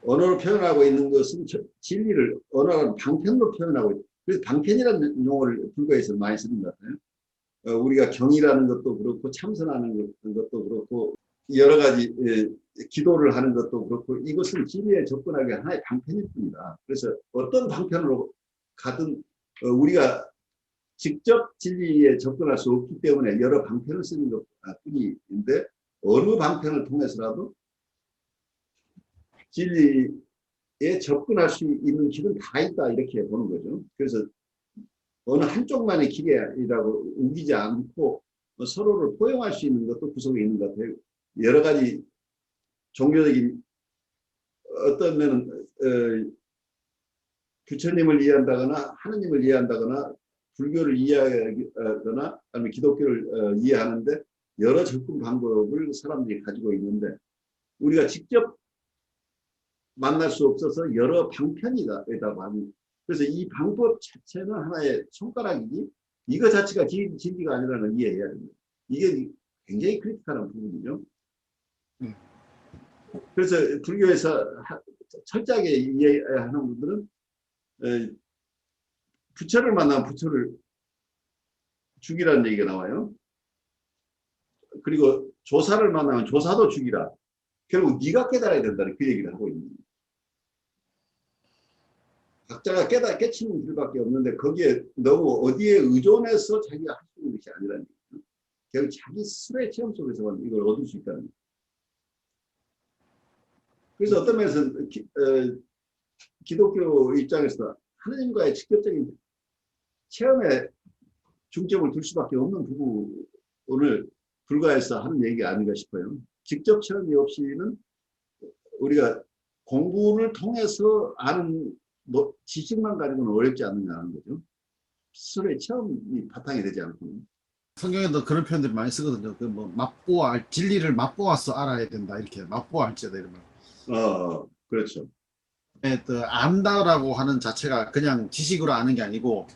언어로 표현하고 있는 것은 진리를 언어는 방편으로 표현하고 있다. 그래서 방편이라는 용어를 불교에서 많이 쓰는 것 같아요. 우리가 경이라는 것도 그렇고 참선하는 것도 그렇고 여러 가지 기도를 하는 것도 그렇고 이것은 진리에 접근하기 위한 하나의 방편일 뿐이다. 그래서 어떤 방편으로 가든 우리가 직접 진리에 접근할 수 없기 때문에 여러 방편을 쓰는 것 뿐인데 어느 방편을 통해서라도 진리에 접근할 수 있는 길은 다 있다 이렇게 보는 거죠. 그래서 어느 한쪽만의 길이라고 우기지 않고 서로를 포용할 수 있는 것도 구석에 있는 것 같아요. 여러 가지 종교적인 어떤 면은 부처님을 이해한다거나 하느님을 이해한다거나 불교를 이해하거나 아니면 기독교를 이해하는데 여러 접근 방법을 사람들이 가지고 있는데 우리가 직접 만날 수 없어서 여러 방편이다고 합니다. 그래서 이 방법 자체는 하나의 손가락이지 이거 자체가 진리가 아니라는 이해해야 됩니다. 이게 굉장히 크리티컬한 부분이죠. 그래서 불교에서 철저하게 이해하는 분들은 부처를 만나면 부처를 죽이라는 얘기가 나와요. 그리고 조사를 만나면 조사도 죽이라. 결국 네가 깨달아야 된다는 그 얘기를 하고 있는 거예요. 각자가 깨치는 길밖에 없는데 거기에 너무 어디에 의존해서 자기가 할 수 있는 것이 아니라는 거예요. 결국 자기 스스로의 체험 속에서만 이걸 얻을 수 있다는 거예요. 그래서 어떤 면에서 기독교 입장에서 하나님과의 직접적인 체험에 중점을 둘 수밖에 없는 부분을 불가해서 하는 얘기가 아닌가 싶어요. 직접 체험이 없이는 우리가 공부를 통해서 아는 지식만 가지고는 어렵지 않느냐는 거죠. 스스로의 체험이 바탕이 되지 않고. 성경에도 그런 표현들이 많이 쓰거든요. 그 뭐 맛보아 진리를 맛보아서 알아야 된다 이렇게 맛보아 알지다 이런 말. 그렇죠. 안다라고 하는 자체가 그냥 지식으로 아는 게 아니고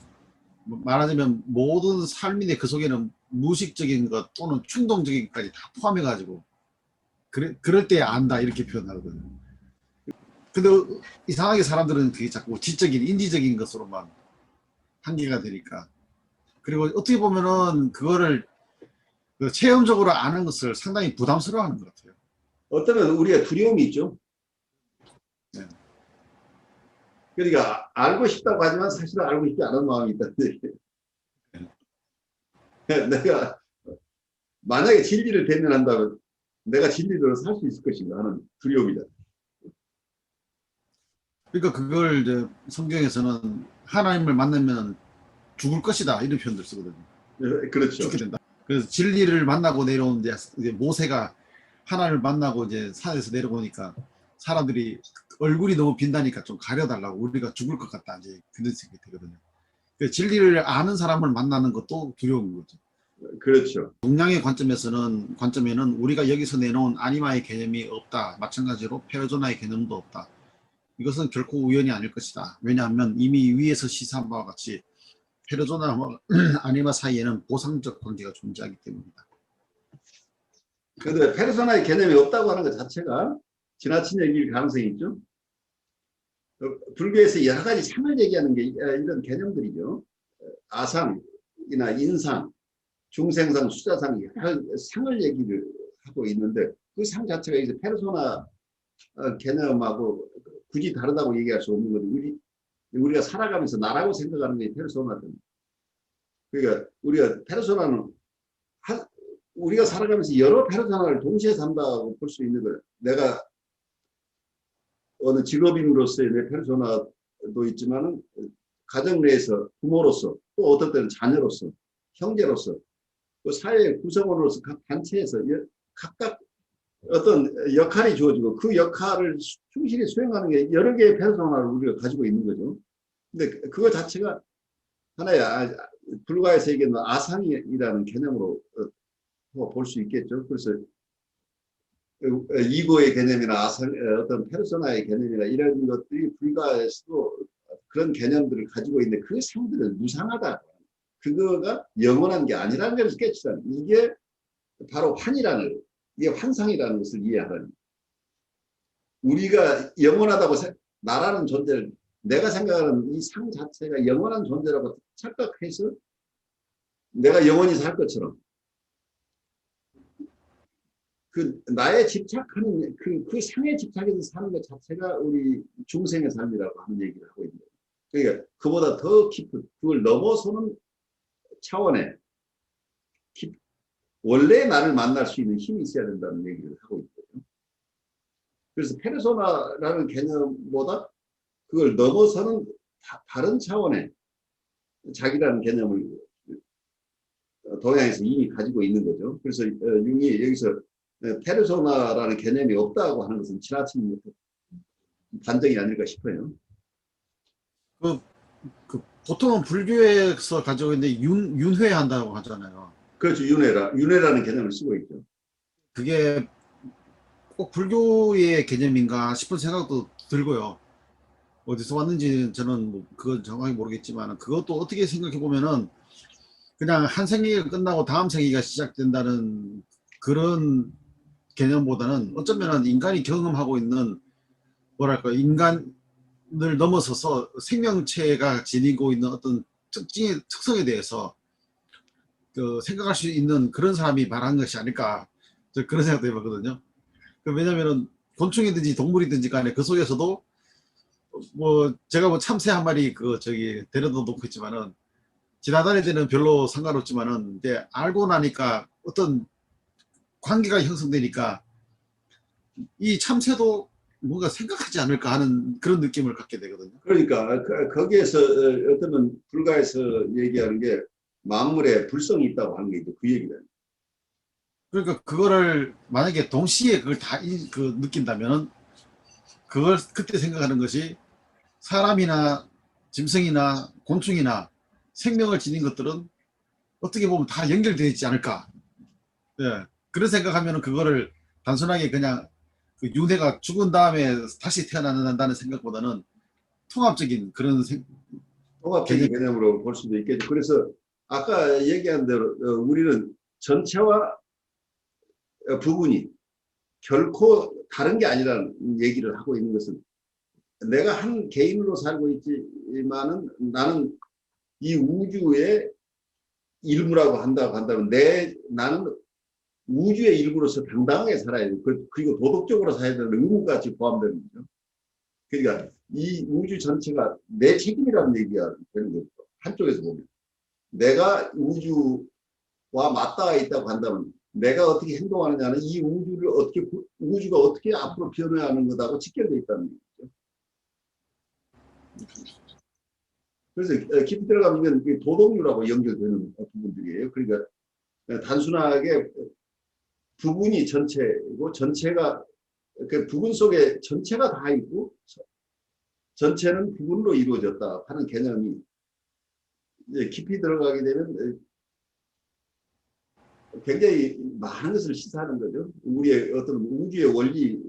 말하자면 모든 삶인데 그 속에는 무의식적인 것 또는 충동적인 것까지 다 포함해 가지고 그럴 때 안다 이렇게 표현하거든요. 근데 이상하게 사람들은 그게 자꾸 지적인 인지적인 것으로만 한계가 되니까 그리고 어떻게 보면은 그거를 체험적으로 아는 것을 상당히 부담스러워하는 것 같아요. 어쩌면 우리가 두려움이 있죠. 네. 그러니까 알고 싶다고 하지만 사실은 알고 싶지 않은 마음이 있다는 얘기예요. 내가 만약에 진리를 대면한다면 내가 진리대로 살 수 있을 것인가 하는 두려움이다. 그러니까 그걸 이제 성경에서는 하나님을 만나면 죽을 것이다 이런 표현들 쓰거든요. 네, 그렇죠. 죽게 된다. 그래서 진리를 만나고 내려온 이제 모세가 하나님을 만나고 이제 산에서 내려오니까 사람들이 얼굴이 너무 빈다니까 좀 가려달라고 우리가 죽을 것 같다 이제 그런 생각이 되거든요. 그러니까 진리를 아는 사람을 만나는 것도 두려운 거죠. 그렇죠. 동양의 관점에는 우리가 여기서 내놓은 아니마의 개념이 없다. 마찬가지로 페르소나의 개념도 없다. 이것은 결코 우연이 아닐 것이다. 왜냐하면 이미 위에서 시사한 바와 같이 페르소나와 아니마 사이에는 보상적 관계가 존재하기 때문이다. 그런데 페르소나의 개념이 없다고 하는 것 자체가 지나친 얘기일 가능성이 있죠. 불교에서 여러 가지 상을 얘기하는 게 이런 개념들이죠. 아상이나 인상, 중생상, 수자상 상을 얘기를 하고 있는데 그 상 자체가 이제 페르소나 개념하고 굳이 다르다고 얘기할 수 없는 거죠. 우리가 살아가면서 나라고 생각하는 게 페르소나입니다. 그러니까 우리가 페르소나는 우리가 살아가면서 여러 페르소나를 동시에 산다고 볼 수 있는 거예요. 내가 어느 직업인으로서의 내 페르소나도 있지만은 가정 내에서 부모로서 또 어떨 때는 자녀로서 형제로서 또 사회의 구성원으로서 각 단체에서 각각 어떤 역할이 주어지고 그 역할을 충실히 수행하는 게 여러 개의 페르소나를 우리가 가지고 있는 거죠. 근데 그거 자체가 하나의 불가에서 얘기하는 아상이라는 개념으로 볼 수 있겠죠. 그래서 이고의 개념이나 아상, 어떤 페르소나의 개념이나 이런 것들이 불가에서도 그런 개념들을 가지고 있는데 그 상들은 무상하다. 그거가 영원한 게 아니라는 것을 깨치다. 이게 바로 환이라는, 이게 환상이라는 것을 이해하라는. 우리가 영원하다고 나라는 존재를, 내가 생각하는 이 상 자체가 영원한 존재라고 착각해서 내가 영원히 살 것처럼 그 나의 집착하는 그 상에 집착해서 사는 것 자체가 우리 중생의 삶이라고 하는 얘기를 하고 있는 거예요. 그러니까 그보다 더 깊은, 그걸 넘어서는 차원의 원래 나를 만날 수 있는 힘이 있어야 된다는 얘기를 하고 있거든요. 그래서 페르소나라는 개념보다 그걸 넘어서는 다른 차원의 자기라는 개념을 동양에서 이미 가지고 있는 거죠. 그래서 융이 여기서 페르소나라는 개념이 없다고 하는 것은 지나친 반정이 아닐까 싶어요. 그 보통은 불교에서 가지고 있는 윤회한다고 하잖아요. 그렇죠. 윤회라는 개념을 쓰고 있죠. 그게 꼭 불교의 개념인가 싶은 생각도 들고요. 어디서 왔는지 저는 뭐 그건 정확히 모르겠지만 그것도 어떻게 생각해 보면은 그냥 한 생애가 끝나고 다음 생애가 시작된다는 그런 개념보다는 어쩌면 인간이 경험하고 있는 뭐랄까 인간을 넘어서서 생명체가 지니고 있는 어떤 특징의 특성에 대해서 그 생각할 수 있는 그런 사람이 말한 것이 아닐까 그런 생각도 해봤거든요. 왜냐면은 곤충이든지 동물이든지 간에 그 속에서도 뭐 제가 뭐 참새 한 마리 그 저기 데려다 놓고 있지만은 지나다닐 때는 별로 상관없지만은 이제 알고 나니까 어떤 관계가 형성되니까 이 참새도 뭔가 생각하지 않을까 하는 그런 느낌을 갖게 되거든요. 그러니까 거기에서 어쩌면 불가에서 얘기하는 게 만물에 불성이 있다고 하는 게 그 얘기다. 그러니까 그거를 만약에 동시에 그걸 다 느낀다면은 그걸 그때 생각하는 것이 사람이나 짐승이나 곤충이나 생명을 지닌 것들은 어떻게 보면 다 연결되어 있지 않을까. 예. 그런 생각하면 그거를 단순하게 그냥 그 윤회가 죽은 다음에 다시 태어난다는 생각보다는 통합적인 그런 통합적인 개념. 개념으로 볼 수도 있겠죠. 그래서 아까 얘기한 대로 우리는 전체와 부분이 결코 다른 게 아니라는 얘기를 하고 있는 것은 내가 한 개인으로 살고 있지만은 나는 이 우주의 일부라고 한다면 나는 우주의 일부로서 당당하게 살아야 되고 그리고 도덕적으로 살아야 되는 의무까지 포함되는 거죠. 그러니까 이 우주 전체가 내 책임이라는 얘기가 되는 거죠. 한쪽에서 보면 내가 우주와 맞닿아 있다고 한다면 내가 어떻게 행동하느냐는 이 우주가 어떻게 앞으로 변화하는 것하고 직결되어 있다는 얘기죠. 그래서 깊이 들어가면 도덕률하고 연결되는 부분들이에요. 그러니까 단순하게 부분이 전체고 전체가 그 부분 속에 전체가 다 있고 전체는 부분으로 이루어졌다 하는 개념이 깊이 들어가게 되면 굉장히 많은 것을 시사하는 거죠. 우리의 어떤 우주의 원리인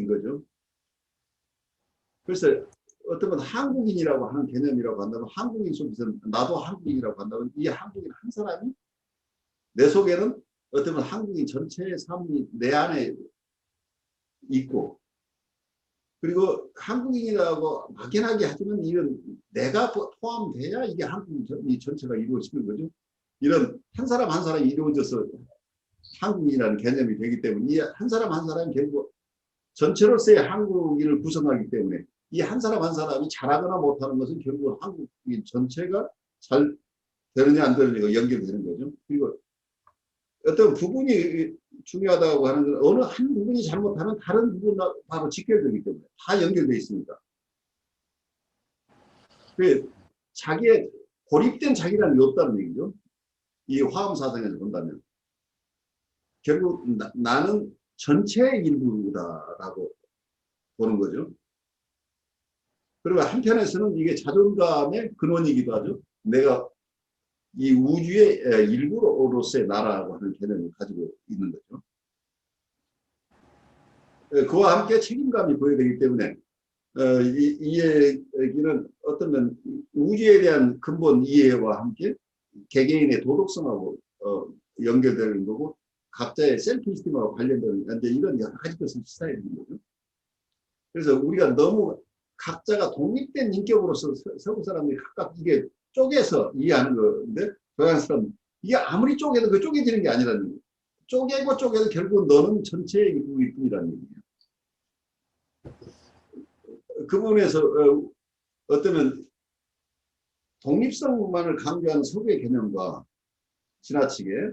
거죠. 그래서 어떤 한국인이라고 하는 개념이라고 한다면 한국인 속에서 나도 한국인이라고 한다면 이 한국인 한 사람이 내 속에는 어쩌면 한국인 전체의 삶이 내 안에 있고 그리고 한국인이라고 막연하게 하지만 이런 내가 포함돼야 이게 한국인 전체가 이루어지는 거죠. 이런 한 사람 한 사람이 이루어져서 한국인이라는 개념이 되기 때문에 이 한 사람 한 사람이 결국 전체로서의 한국인을 구성하기 때문에 이 한 사람 한 사람이 잘하거나 못하는 것은 결국 한국인 전체가 잘 되느냐 안 되느냐가 연결되는 거죠. 그리고 어떤 부분이 중요하다고 하는 건 어느 한 부분이 잘못하면 다른 부분하고 바로 직결되기 때문에 다 연결되어 있습니다. 그 자기의 고립된 자기라는 게 없다는 얘기죠. 이 화엄 사상에서 본다면 결국 나는 전체의 일부다라고 보는 거죠. 그리고 한편에서는 이게 자존감의 근원이기도 하죠. 내가 이 우주의 일부로서의 나라고 하는 개념을 가지고 있는 거죠. 그와 함께 책임감이 보여되기 때문에 이 얘기는 어쩌면 우주에 대한 근본 이해와 함께 개개인의 도덕성하고 연결되는 거고 각자의 셀프이스팀하고 관련되는 이런 여러 가지 것을 시사해 주는 거죠. 그래서 우리가 너무 각자가 독립된 인격으로서 서구 사람들이 각각 이게 쪼개서 이해하는 건데 서양 사람 이게 아무리 쪼개도 그 쪼개지는 게 아니라는 거예요. 쪼개고 쪼개도 결국 너는 전체의 일부일 뿐이라는 얘기예요. 그 부분에서 어쩌면 독립성만을 강조하는 서구의 개념과 지나치게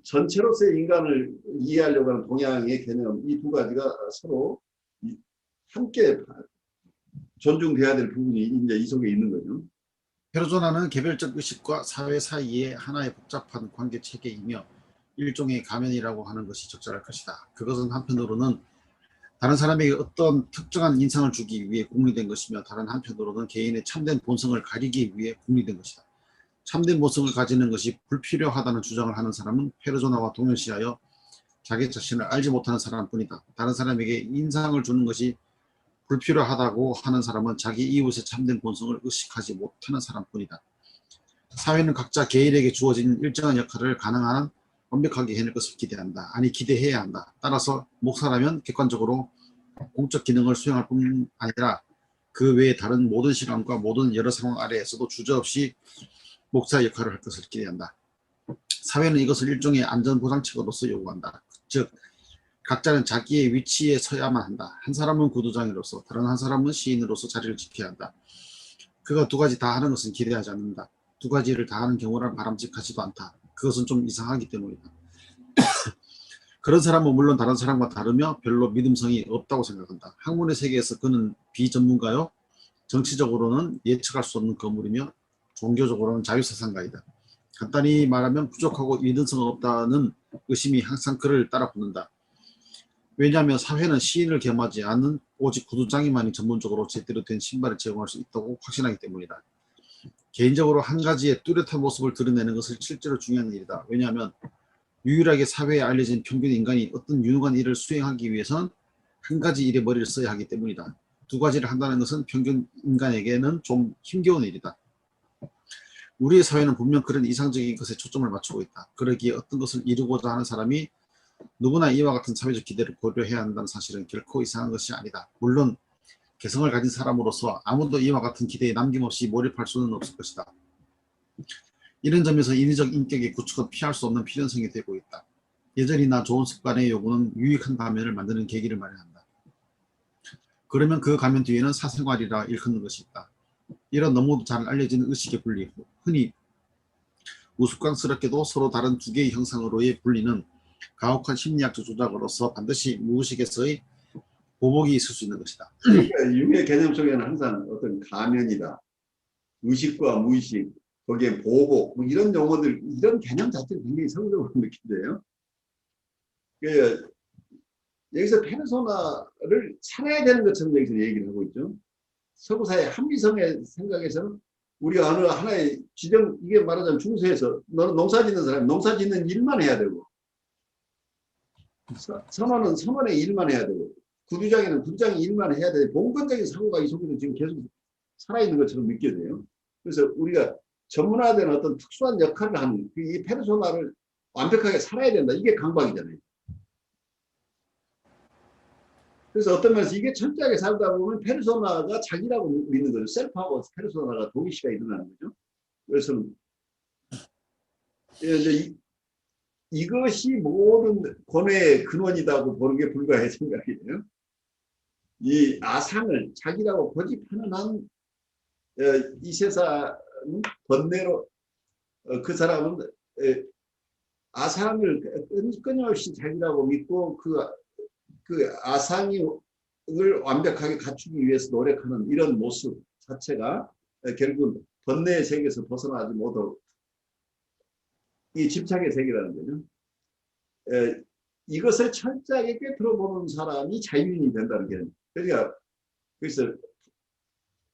전체로서의 인간을 이해하려고 하는 동양의 개념 이 두 가지가 서로 함께 존중돼야 될 부분이 이제 이 속에 있는 거죠. 페르소나는 개별적 의식과 사회 사이의 하나의 복잡한 관계 체계이며 일종의 가면이라고 하는 것이 적절할 것이다. 그것은 한편으로는 다른 사람에게 어떤 특정한 인상을 주기 위해 국리된 것이며 다른 한편으로는 개인의 참된 본성을 가리기 위해 국리된 것이다. 참된 본성을 가지는 것이 불필요하다는 주장을 하는 사람은 페르소나와 동일시하여 자기 자신을 알지 못하는 사람뿐이다. 다른 사람에게 인상을 주는 것이 불필요하다고 하는 사람은 자기 이웃의 참된 본성을 의식하지 못하는 사람뿐이다. 사회는 각자 개인에게 주어진 일정한 역할을 가능한 한 완벽하게 해낼 것을 기대한다. 아니 기대해야 한다. 따라서 목사라면 객관적으로 공적 기능을 수행할 뿐 아니라 그 외의 다른 모든 시간과 모든 여러 상황 아래에서도 주저없이 목사의 역할을 할 것을 기대한다. 사회는 이것을 일종의 안전보장책으로서 요구한다. 즉 각자는 자기의 위치에 서야만 한다. 한 사람은 구두장이로서 다른 한 사람은 시인으로서 자리를 지켜야 한다. 그가 두 가지 다 하는 것은 기대하지 않는다. 두 가지를 다 하는 경우란 바람직하지도 않다. 그것은 좀 이상하기 때문이다. 그런 사람은 물론 다른 사람과 다르며 별로 믿음성이 없다고 생각한다. 학문의 세계에서 그는 비전문가요. 정치적으로는 예측할 수 없는 거물이며 종교적으로는 자유사상가이다. 간단히 말하면 부족하고 믿음성 없다는 의심이 항상 그를 따라붙는다. 왜냐하면 사회는 시인을 겸하지 않는 오직 구두장이만이 전문적으로 제대로 된 신발을 제공할 수 있다고 확신하기 때문이다. 개인적으로 한 가지의 뚜렷한 모습을 드러내는 것은 실제로 중요한 일이다. 왜냐하면 유일하게 사회에 알려진 평균 인간이 어떤 유능한 일을 수행하기 위해서는 한 가지 일에 머리를 써야 하기 때문이다. 두 가지를 한다는 것은 평균 인간에게는 좀 힘겨운 일이다. 우리의 사회는 분명 그런 이상적인 것에 초점을 맞추고 있다. 그러기에 어떤 것을 이루고자 하는 사람이 누구나 이와 같은 사회적 기대를 고려해야 한다는 사실은 결코 이상한 것이 아니다. 물론 개성을 가진 사람으로서 아무도 이와 같은 기대에 남김없이 몰입할 수는 없을 것이다. 이런 점에서 인위적 인격의 구축은 피할 수 없는 필연성이 되고 있다. 예절이나 좋은 습관의 요구는 유익한 가면을 만드는 계기를 마련한다. 그러면 그 가면 뒤에는 사생활이라 일컫는 것이 있다. 이런 너무도 잘 알려진 의식의 분리, 흔히 우스꽝스럽게도 서로 다른 두 개의 형상으로의 분리는 가혹한 심리학적 조작으로서 반드시 무의식에서의 보복이 있을 수 있는 것이다. 융의 개념 속에는 항상 어떤 가면이다. 의식과 무의식, 거기에 보복, 뭐 이런 용어들, 이런 개념 자체는 굉장히 성적으로 느낀대요. 여기서 페르소나를 살아야 되는 것처럼 여기서 얘기를 하고 있죠. 서구사회 합리성의 생각에서는 우리가 어느 하나의 지정, 이게 말하자면 중세에서 너는 농사 짓는 사람이 농사 짓는 일만 해야 되고, 선원은 선원의 일만 해야 되고, 구두장에는 구두장의 일만 해야 되고, 봉건적인 사고가 이 속에서 지금 계속 살아있는 것처럼 느껴져요. 그래서 우리가 전문화된 어떤 특수한 역할을 하는 이 페르소나를 완벽하게 살아야 된다. 이게 강박이잖아요. 그래서 어떤 면에서 이게 철저하게 살다 보면 페르소나가 자기라고 믿는 거죠. 셀프하고 페르소나가 동일시가 일어나는 거죠. 그래서 이제 이것이 모든 권위의 근원이라고 보는 게 불가의 생각이에요. 이 아상을 자기라고 고집하는 한 이 세상은 번뇌로 그 사람은 아상을 끊임없이 자기라고 믿고 그 아상을 완벽하게 갖추기 위해서 노력하는 이런 모습 자체가 결국은 번뇌의 세계에서 벗어나지 못하고 이 집착의 세계라는 거죠. 이것을 철저하게 꿰뚫어보는 사람이 자유인이 된다는 개념. 그러니까 그래서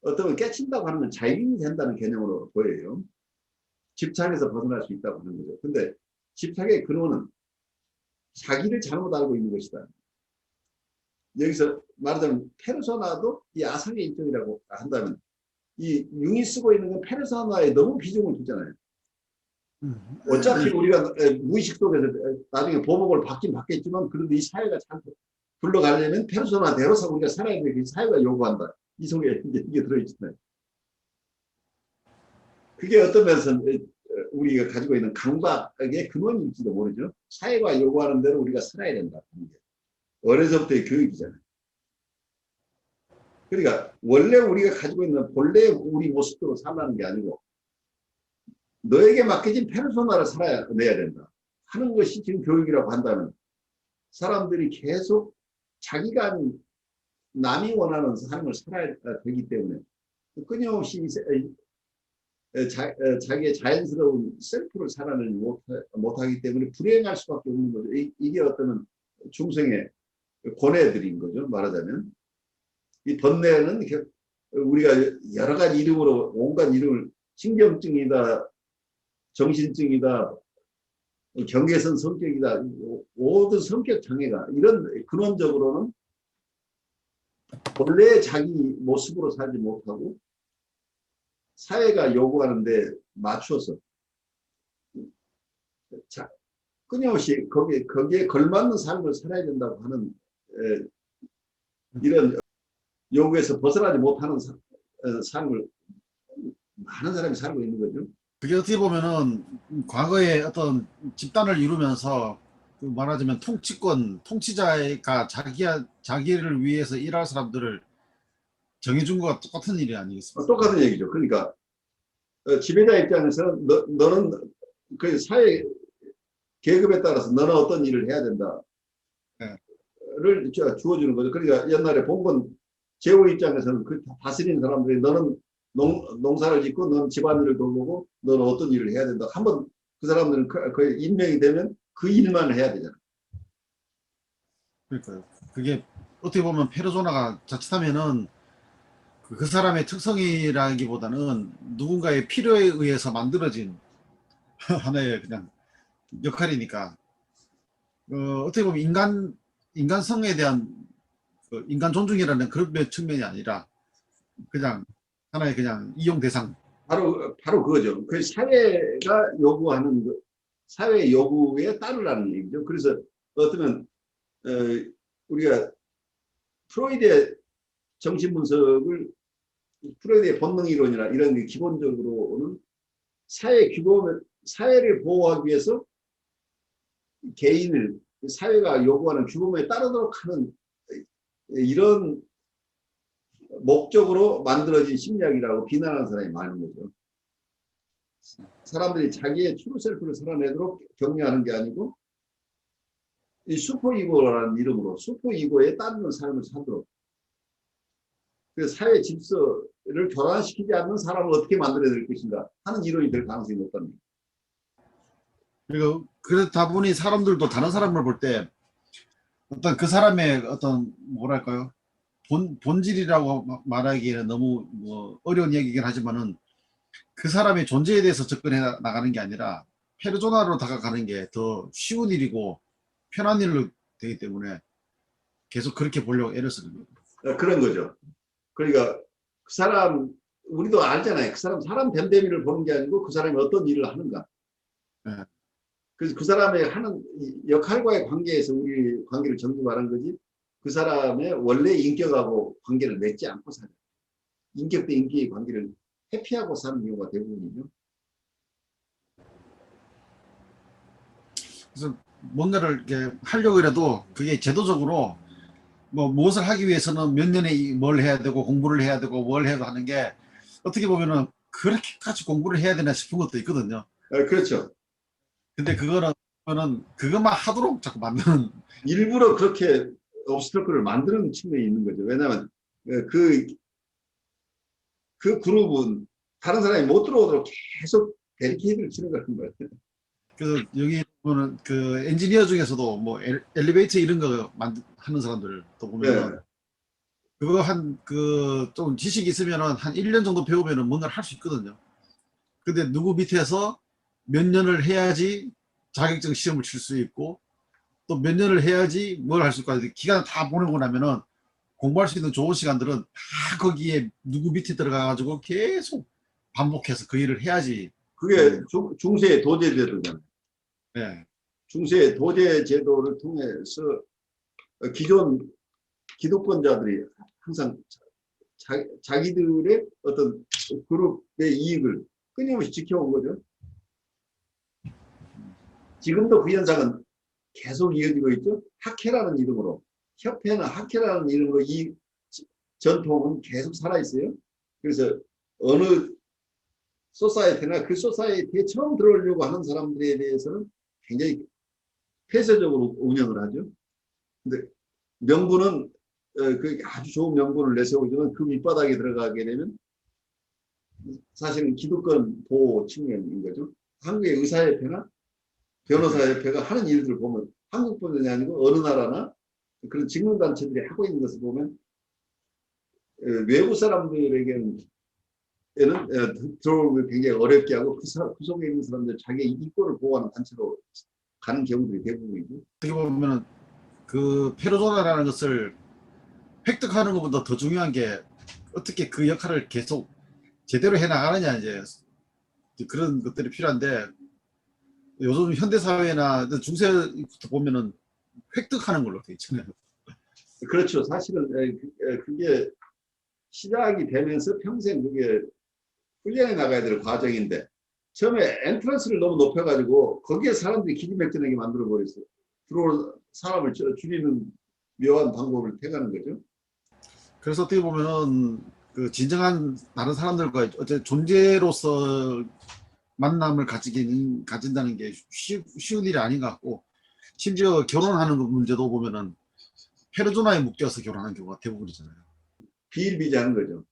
어떤 걸 깨친다고 하는 건 자유인이 된다는 개념으로 보여요. 집착에서 벗어날 수 있다고 하는 거죠. 근데 집착의 근원은 자기를 잘못 알고 있는 것이다. 여기서 말하자면 페르소나도 이 아상의 일종이라고 한다면 이 융이 쓰고 있는 건 페르소나에 너무 비중을 두잖아요. 어차피 우리가 무의식 속에서 나중에 보복을 받긴 받겠지만 그래도 이 사회가 잘 굴러가려면 페르소나대로 우리가 살아야 되기 사회가 요구한다. 이 속에 이게 들어있잖아요. 그게 어떤 면에서 우리가 가지고 있는 강박의 근원일지도 모르죠. 사회가 요구하는 대로 우리가 살아야 된다. 어려서부터의 교육이잖아요. 그러니까 원래 우리가 가지고 있는 본래 우리 모습대로 살라는 게 아니고 너에게 맡겨진 페르소나를 살아내야 된다 하는 것이 지금 교육이라고 한다면 사람들이 계속 자기가 아닌 남이 원하는 삶을 살아야 되기 때문에 끊임없이 자기의 자연스러운 셀프를 살아내지 못하기 때문에 불행할 수밖에 없는 거죠. 이게 어떤 중생의 고뇌들인 거죠. 말하자면 이 번뇌는 우리가 여러 가지 이름으로 온갖 이름을 신경증이다, 정신증이다, 경계선 성격이다, 모든 성격 장애가 이런 근원적으로는 본래 자기 모습으로 살지 못하고 사회가 요구하는데 맞춰서 끊임없이 거기에 걸맞는 삶을 살아야 된다고 하는 이런 요구에서 벗어나지 못하는 삶을 많은 사람이 살고 있는 거죠. 그게 어떻게 보면은 과거에 어떤 집단을 이루면서 그 말하자면 통치자가 자기를 위해서 일할 사람들을 정해준 것과 똑같은 일이 아니겠습니까? 똑같은 얘기죠. 그러니까 지배자 입장에서 너는 그 사회 계급에 따라서 너는 어떤 일을 해야 된다를 주어주는 거죠. 그러니까 옛날에 봉건 제후 입장에서는 그 다스리는 사람들이 너는 농사를 짓고 너는 집안일을 돌보고 너는 어떤 일을 해야 된다. 한번 그 사람들은 거의 임명이 되면 그 일만 해야 되잖아요. 그러니까요. 그게 어떻게 보면 페르소나가 자칫하면은 그 사람의 특성이라기보다는 누군가의 필요에 의해서 만들어진 하나의 그냥 역할이니까 어떻게 보면 인간성에 대한 인간 존중이라는 그런 측면이 아니라 그냥 하나의 그냥 이용 대상. 바로 그거죠. 그 사회가 요구하는 사회 요구에 따르라는 얘기죠. 그래서 어쩌면 우리가 프로이드의 정신 분석을 프로이드의 본능 이론이나 이런 게 기본적으로는 사회를 보호하기 위해서 개인을 사회가 요구하는 규범에 따르도록 하는 이런 목적으로 만들어진 심리학이라고 비난하는 사람이 많은 거죠. 사람들이 자기의 트루 셀프를 살아내도록 격려하는 게 아니고 이 슈퍼이고라는 이름으로 슈퍼이고에 따르는 삶을 살도록 그 사회 질서를 교란시키지 않는 사람을 어떻게 만들어야 될 것인가 하는 이론이 될 가능성이 높답니다. 그리고 그렇다 보니 사람들도 다른 사람을 볼 때 어떤 그 사람의 어떤 뭐랄까요 본질이라고 말하기에는 너무 어려운 얘기긴 하지만은 그 사람의 존재에 대해서 접근해 나가는 게 아니라 페르소나로 다가가는 게 더 쉬운 일이고 편한 일로 되기 때문에 계속 그렇게 보려고 애를 쓰는 거예요. 그런 거죠. 그러니까 그 사람 우리도 알잖아요. 그 사람 됨됨이를 보는 게 아니고 그 사람이 어떤 일을 하는가. 네. 그래서 그 사람의 하는 역할과의 관계에서 우리 관계를 정립하는 거지 그 사람의 원래 인격하고 관계를 맺지 않고 사는 인격 대 인격의 관계를 회피하고 사는 경우가 대부분이죠. 그래서 뭔가를 이렇게 하려고 해도 그게 제도적으로 무엇을 하기 위해서는 몇 년에 뭘 해야 되고 공부를 해야 되고 뭘 해야 하는 게 어떻게 보면은 그렇게까지 공부를 해야 되나 싶은 것도 있거든요. 그렇죠. 근데 그거는 그것만 하도록 자꾸 만드는. 일부러 그렇게 옵스터클을 만드는 측면이 있는 거죠. 왜냐하면 그, 그 그룹은 다른 사람이 못 들어오도록 계속 베리케이드를 치는 거예요. 그 여기 보면은 그 엔지니어 중에서도 뭐 엘리베이터 이런 거 하는 사람들 또 보면은 네. 그거 한 그 좀 지식이 있으면은 한 1년 정도 배우면은 뭔가를 할 수 있거든요. 근데 누구 밑에서 몇 년을 해야지 자격증 시험을 칠 수 있고 또 몇 년을 해야지 뭘 할 수 있고 기간 다 보내고 나면은 공부할 수 있는 좋은 시간들은 다 거기에 누구 밑에 들어가 가지고 계속 반복해서 그 일을 해야지 그게 되는 거. 중세 도제 제도잖아요. 네. 중세 도제 제도를 통해서 기존 기득권자들이 항상 자기들의 어떤 그룹의 이익을 끊임없이 지켜온 거죠. 지금도 그 현상은 계속 이어지고 있죠. 학회라는 이름으로, 협회는 학회라는 이름으로 이 전통은 계속 살아있어요. 그래서 어느 소사이티나 그 소사이티에 처음 들어오려고 하는 사람들에 대해서는 굉장히 폐쇄적으로 운영을 하죠. 근데 명분은 그 아주 좋은 명분을 내세우지만 그 밑바닥에 들어가게 되면 사실은 기득권 보호 측면인 거죠. 한국의 의사협회나 변호사협회가 하는 일들을 보면 한국뿐만이 아니고 어느 나라나 그런 직능단체들이 하고 있는 것을 보면 외부 사람들에게는 들어오기 굉장히 어렵게 하고 그 속에 있는 사람들 자기의 이권을 보호하는 단체로 가는 경우들이 대부분이죠. 어떻게 보면은 그 페르소나라는 것을 획득하는 것보다 더 중요한 게 어떻게 그 역할을 계속 제대로 해 나가느냐 이제 그런 것들이 필요한데 요즘 현대 사회나 중세부터 보면은 획득하는 걸로 돼 있잖아요. 그렇죠. 사실은 그게 시작이 되면서 평생 그게 훈련해 나가야 될 과정인데 처음에 엔트런스를 너무 높여가지고 거기에 사람들이 기지맥진하게 만들어버렸어요. 들어올 사람을 줄이는 묘한 방법을 택하는 거죠. 그래서 어떻게 보면은 그 진정한 다른 사람들과 어째 존재로서 만남을 가진다는 게 쉬운 일이 아닌 것 같고 심지어 결혼하는 문제도 보면은 페르소나에 묶여서 결혼하는 경우가 대부분이잖아요. 비일비재한 거죠.